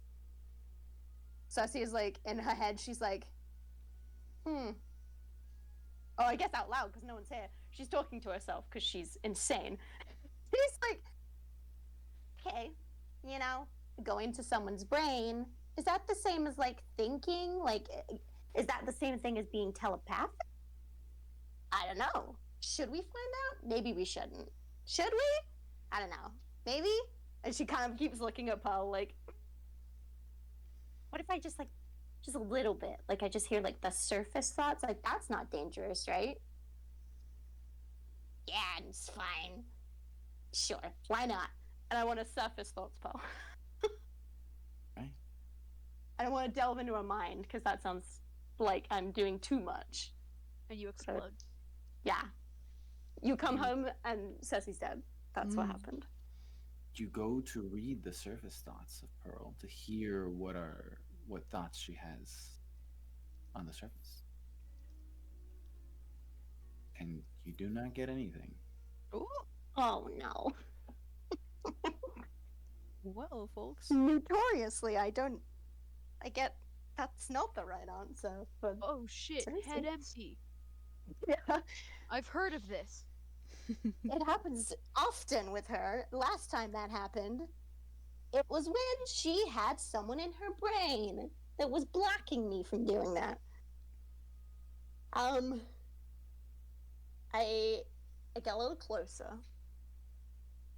Circe is like in her head. She's like, Oh, I guess out loud because no one's here. She's talking to herself because she's insane. She's like, okay, you know, going to someone's brain. Is that the same as like thinking? Like, is that the same thing as being telepathic? I don't know. Should we find out? Maybe we shouldn't. Should we? I don't know. Maybe? And she kind of keeps looking at Pearl like, what if I just like, just a little bit, like I just hear like the surface thoughts? Like, that's not dangerous, right? Yeah, it's fine. Sure, why not? And I want to surface thoughts, Pearl. Right. I don't want to delve into her mind because that sounds like I'm doing too much. And you explode. Yeah. You come home and Circe's dead. That's what happened. You go to read the surface thoughts of Pearl to hear what thoughts she has on the surface. And you do not get anything. Ooh. Oh no. Well, folks. Notoriously, I get that's not the right answer. But Oh shit, Circe. head empty. yeah, I've heard of this. it happens often with her. Last time that happened, it was when she had someone in her brain that was blocking me from doing that. I get a little closer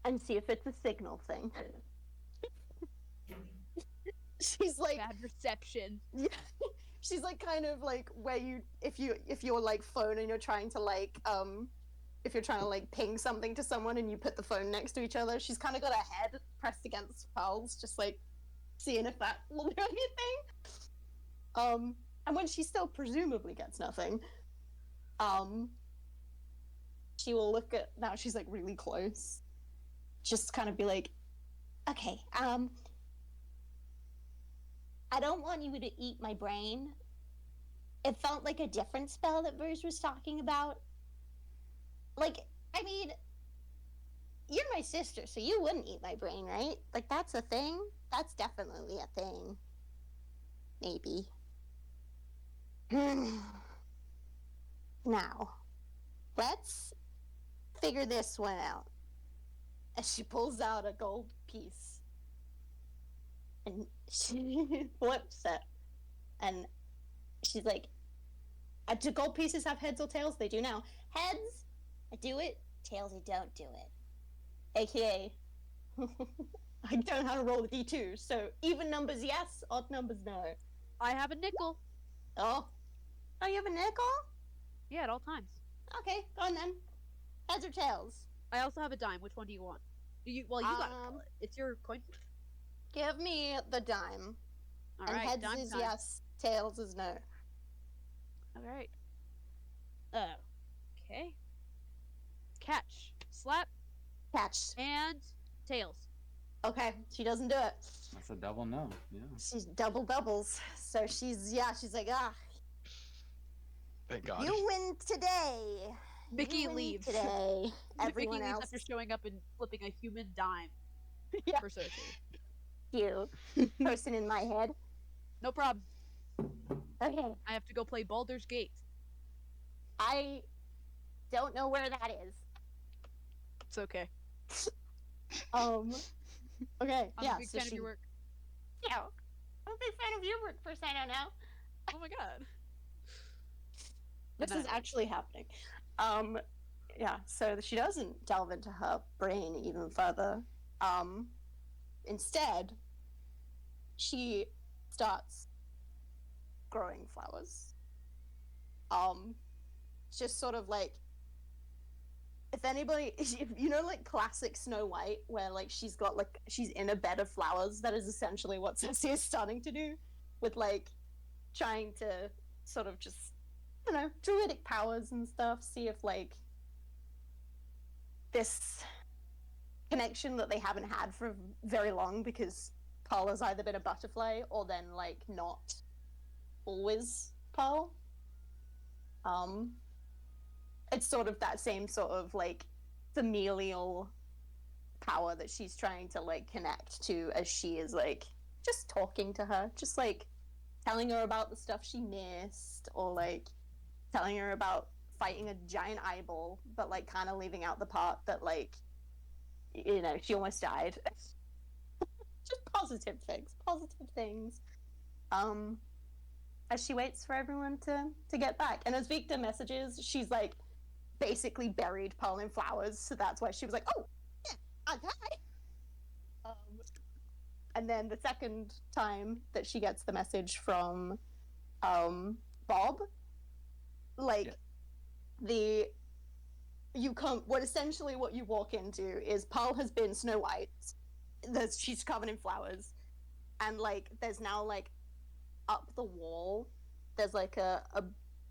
and see if it's a signal thing. She's like, Bad reception. yeah, she's like kind of like where if you're like phone and you're trying to like if you're trying to like ping something to someone and you put the phone next to each other, she's kind of got her head pressed against Pearl's, just like seeing if that will do anything. And when she still presumably gets nothing, she will look at, now she's like really close, just kind of be like, okay, I don't want you to eat my brain. It felt like a different spell that Vurs was talking about. Like, I mean, you're my sister, so you wouldn't eat my brain, right? Like, that's a thing? That's definitely a thing. Maybe. Now, let's figure this one out. As she pulls out a gold piece. And she flips it. And she's like, do gold pieces have heads or tails? They do now. Heads, I do it. Tails, I don't do it. AKA, I don't know how to roll a D2. So even numbers, yes. Odd numbers, no. I have a nickel. Oh, you have a nickel? Yeah, at all times. Okay, go on then. Heads or tails? I also have a dime. Which one do you want? You gotta call it. It's your coin. Give me the dime. All And right, heads dime is time. yes, tails is no. All right. Okay. Catch, slap, Catch. and tails. Okay, she doesn't do it. That's a double no. Yeah. She's doubles. So she's like, Thank God. you win today. Mickey Ruined leaves. today. Mickey Everyone leaves else after showing up and flipping a human dime Yeah. for Circe. you. Person in my head. No problem. Okay. I have to go play Baldur's Gate. I don't know where that is. It's okay. Okay. I'm yeah. a big So fan of your work. Yeah. I'm a big fan of your work for I don't know. Oh my god. This is actually happening. Yeah, so she doesn't delve into her brain even further. Instead, she starts growing flowers. Just sort of like, if anybody, you know, like classic Snow White, where like she's in a bed of flowers. That is essentially what Circe is starting to do, with like trying to sort of just, you know, druidic powers and stuff. See if like this connection that they haven't had for very long, because Pearl has either been a butterfly or then like not always Pearl. It's sort of that same sort of like familial power that she's trying to like connect to, as she is like just talking to her, just like telling her about the stuff she missed, or like telling her about fighting a giant eyeball, but like kind of leaving out the part that like, you know, she almost died. Just positive things. As she waits for everyone to get back, and as Victor messages, she's like basically buried Pearl in flowers, so that's why she was like, oh yeah, okay. And then the second time that she gets the message from Bob, like what you walk into is Pearl has been Snow White. She's covered in flowers, and like there's now like up the wall, there's like a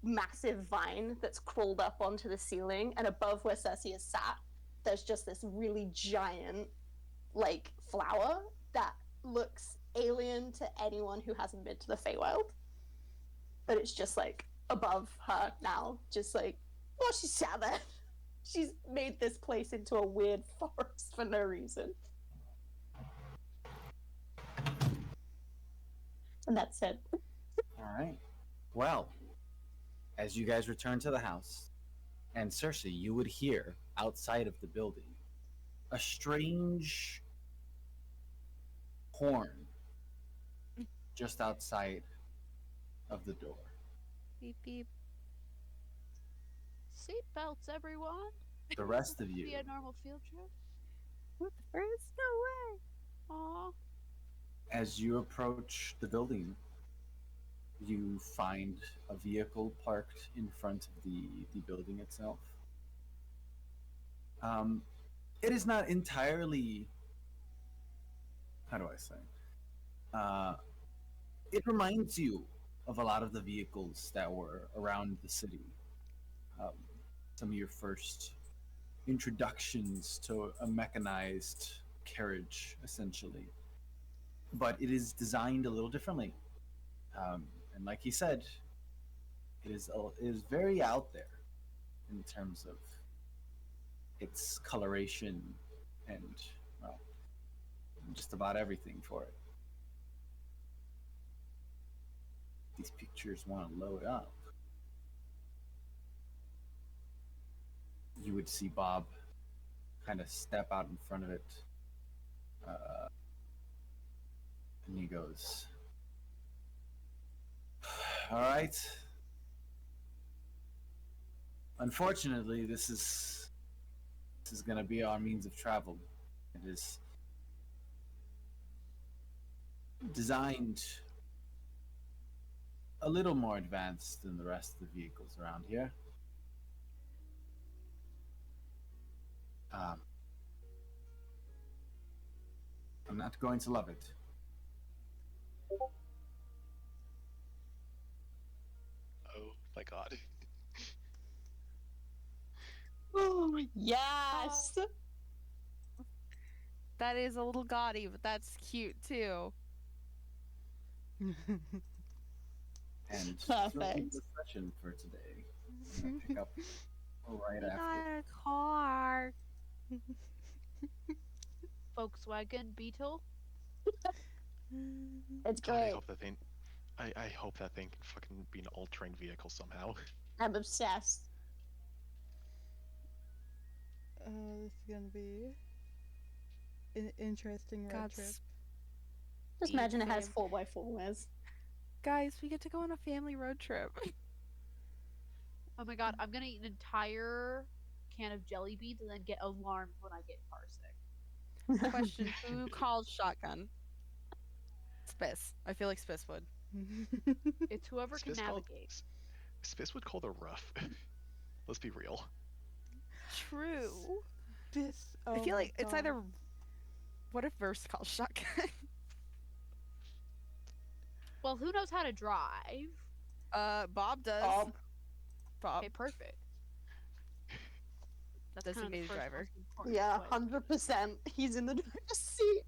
massive vine that's crawled up onto the ceiling, and above where Circe is sat, there's just this really giant like flower that looks alien to anyone who hasn't been to the Feywild. But it's just like above her now, just like, well, she sat there. She's made this place into a weird forest for no reason. And that's it. All right. Well, as you guys return to the house, and Circe, you would hear outside of the building a strange horn just outside of the door. Beep beep. Seatbelts, everyone. The rest of Be you, a normal field trip. With first, no way. Aw. as you approach the building, you find a vehicle parked in front of the building itself. It is not entirely, how do I say? It reminds you of a lot of the vehicles that were around the city. Some of your first introductions to a mechanized carriage, essentially. But it is designed a little differently. And like he said, it is very out there in terms of its coloration and, well, just about everything for it. These pictures want to load up. You would see Bob kind of step out in front of it. And he goes, all right. Unfortunately, this is going to be our means of travel. It is designed a little more advanced than the rest of the vehicles around here. I'm not going to love it. Oh my god. Oh, yes! That is a little gaudy, but that's cute too. And Perfect. the session for today. I'm gonna pick up Right We after. got a car. Volkswagen Beetle. It's God, great. I hope that thing can fucking be an all-terrain vehicle somehow. I'm obsessed. This is gonna be an interesting road God, trip. Just imagine it has Same. 4x4 wheels. Guys, we get to go on a family road trip. Oh my god, I'm gonna eat an entire can of jelly beans and then get alarmed when I get car sick. Question: Who calls shotgun? Spiss. I feel like Spiss would. It's whoever can navigate. Spiss would call the rough. Let's be real. True. This. I Oh feel my like it's God. either. What if Vurs calls shotgun? Well, who knows how to drive? Bob does. Bob. Okay, perfect. That's kind of the Designated first driver. most important Yeah, question. 100%. He's in the driver's seat.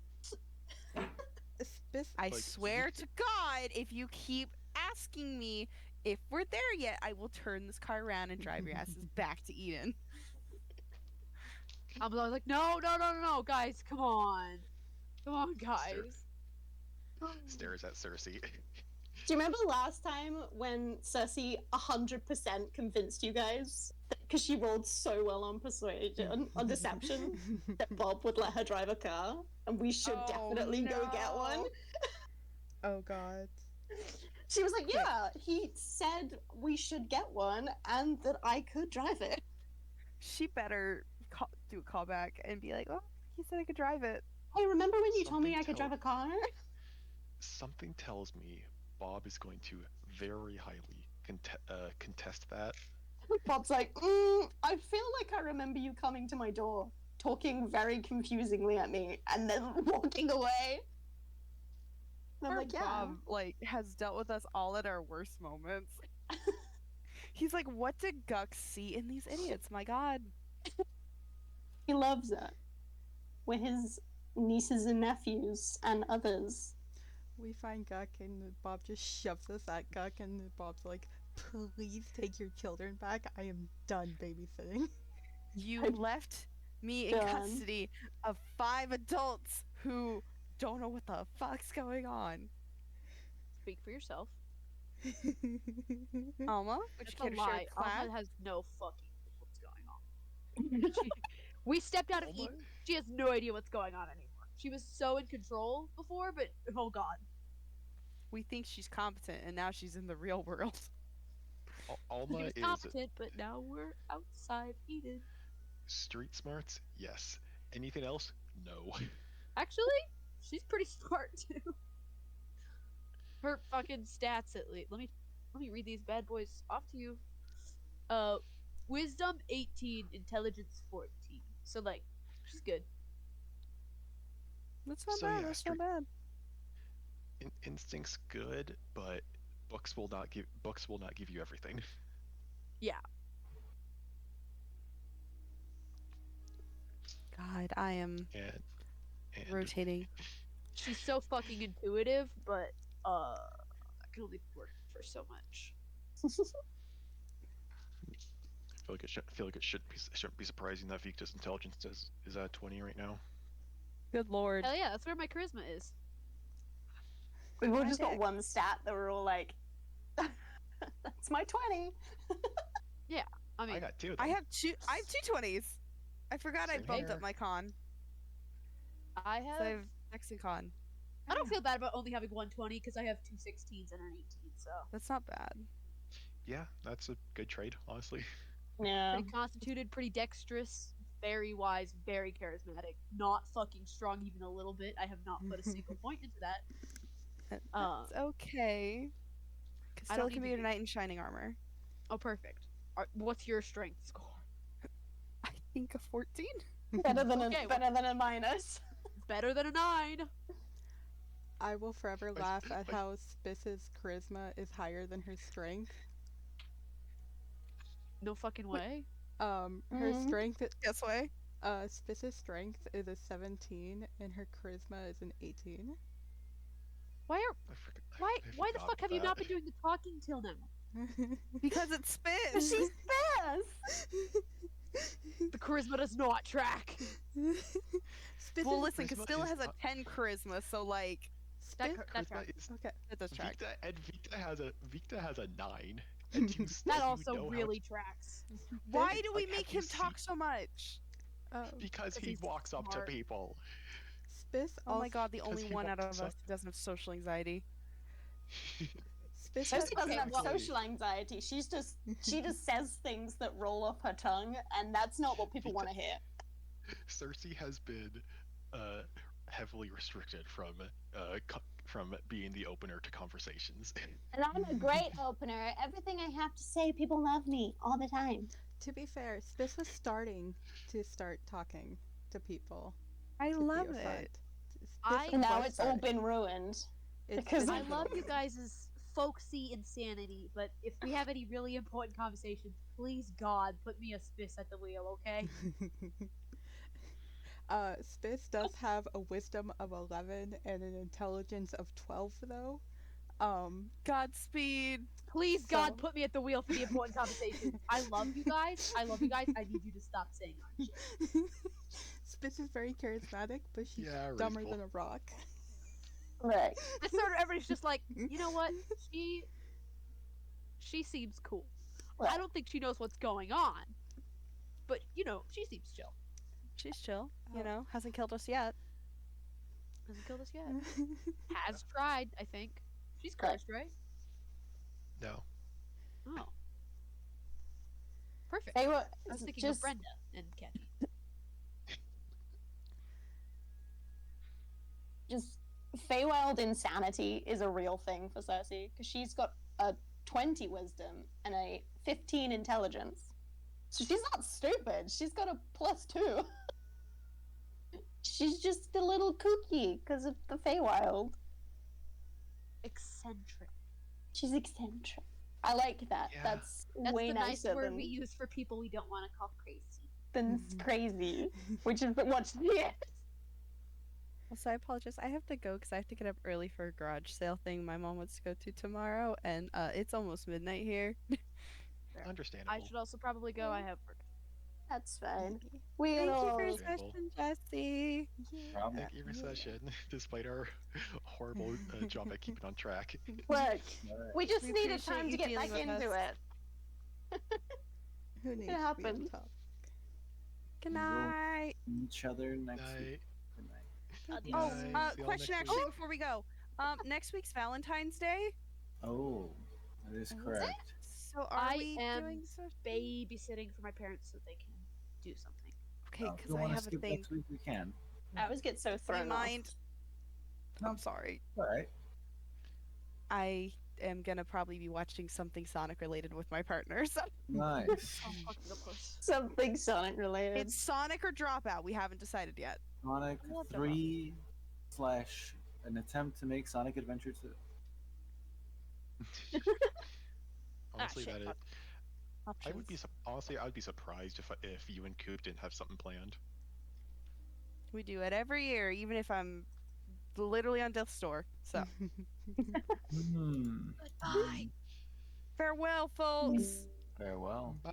Spiss. I Like, swear to God, if you keep asking me if we're there yet, I will turn this car around and drive your asses back to Eden. I'm like, no, guys, come on, guys. Stares at Circe. Do you remember last time when Circe 100% convinced you guys, because she rolled so well on persuasion, on deception, that Bob would let her drive a car, and we should definitely go get one? Oh God. She was like, yeah, he said we should get one and that I could drive it. She better do a callback and be like, oh, he said I could drive it. Hey, remember when you told me Something I could drive a car? Something tells me Bob is going to very highly contest that. Bob's like, I feel like I remember you coming to my door, talking very confusingly at me, and then walking away. And I'm Poor like, yeah. Bob has dealt with us all at our worst moments. He's like, what did Gux see in these idiots? My God. He loves it. We're his nieces and nephews and others. We find Guk and Bob just shoves us at Guk and Bob's like, please take your children back. I am done babysitting. You left me in custody of 5 adults who don't know what the fuck's going on. Speak for yourself. Alma, would you care to share a clap? Alma has no fucking clue what's going on. We stepped out of Eden. She has no idea what's going on anymore. She was so in control before, but oh god. We think she's competent, and now she's in the real world. Alma She was is competent, but now we're outside Eden. street smarts. Yes. Anything else? No. Actually, she's pretty smart too. Her fucking stats at least. Let me read these bad boys off to you. Wisdom 18, intelligence 14. So like, she's good. That's not So, bad. yeah, That's not bad. Instinct's good, but books will not give you everything. Yeah. God, I am And rotating. She's so fucking intuitive, but I can only work for so much. I feel like it shouldn't be surprising that Victor's intelligence is at 20 right now. Good lord. Hell yeah, that's where my charisma is. We've all just got one stat that we're all like, that's my 20. I mean, I got 2. I have two 20s. I forgot I Same bumped here. up my con. I have. So I have Dex and con. I don't feel bad about only having 120 because I have 2 16s and an 18, so. That's not bad. Yeah, that's a good trade, honestly. Yeah. Pretty constituted, pretty dexterous, very wise, very charismatic, not fucking strong even a little bit. I have not put a single point into that. That's okay. I Castilla don't can need be to a knight in shining armor. Oh, perfect. What's your strength score? I think a 14. Better than Okay, better than a minus. Better than a 9. I will forever laugh at how Spiss's charisma is higher than her strength. No fucking way. Her strength, Guess what? Spiss's strength is a 17 and her charisma is an 18. Why I the forgot fuck have you about not been that. doing the talking till now? Because it's She's Spiz. fast. The charisma does not track. Spiz Well, is- listen, Charisma Castilla is has a not- 10 charisma, so like That, Spiz- that Charisma tracks. is Okay. it does track. Victa, and Victa has a 9. And you That you also know how really tracks. Why do we like, have make you him talk seen- so much? because 'Cause he he's walks up to smart. people. Spiz Oh my also- god, the only he one out of walks us up- who doesn't have social anxiety. Spiz Cersei has- doesn't have Exactly. social anxiety. She just says things that roll off her tongue, and that's not what people want to hear. Circe has been heavily restricted from being the opener to conversations. And I'm a great opener. Everything I have to say, people love me all the time. To be fair, Spiz was starting to start talking to people. I to be love a friend. it. I- Spiz And now was it's all starting. been ruined. It's because been I of- love you guys' folksy insanity, but if we have any really important conversations, please God, put me a Spiss at the wheel, okay? Spiz does have a wisdom of 11 and an intelligence of 12, though. Godspeed. Please God, So- put me at the wheel for the important conversations. I love you guys. I love you guys. I need you to stop saying our shit. Spiz is very charismatic, but she's Yeah, dumber reasonable. than a rock. Right. I sort of everybody's just like, you know what? She seems cool. I don't think she knows what's going on, but you know, she seems chill. She's chill, Oh. you know, hasn't killed us yet. Hasn't killed us yet. Has tried, I think. She's cursed, right? No. Oh. Perfect. They were I was thinking just of Brenda and Kenny. just Feywild insanity is a real thing for Cersei because she's got a 20 wisdom and a 15 intelligence. So she's not stupid. She's got a +2. She's just a little kooky because of the Feywild. Eccentric. She's eccentric. I like that. Yeah. That's That's way the nice nicer word than, we use for people we don't want to call crazy. than crazy, which is what she is. Also, I apologize. I have to go because I have to get up early for a garage sale thing my mom wants to go to tomorrow, and it's almost midnight here. Understandable. I should also probably go. I have work. That's fine. We Thank you for all your Understandable. session, Jesse. Problem. Thank you for session, despite our horrible job at keeping on track. look. We just We needed appreciate time to you get dealing back with into us. it. Who needs happened. real talk? Good We'll- night. Each other next Night. week. Good night. Good Oh, night. See y'all question next actually week. before we go. Next week's Valentine's Day. Oh, that is Is it? correct. So are I we am doing so? Babysitting for my parents so they can do something. Okay, If because you I want to have a skip thing. next week, we can. I always get so Do you thrown off. mind? I'm sorry. All right. I am gonna probably be watching something Sonic related with my partner. So Nice. Oh, fucking of course. Something Sonic related. it's Sonic or Dropout. We haven't decided yet. Sonic I love 3 slash an attempt to make Sonic Adventure 2. Honestly, shit, that fuck. I would be honestly, I would be surprised if you and Coop didn't have something planned. We do it every year, even if I'm literally on death's door. So Hmm. Goodbye. farewell, folks. Farewell. Bye.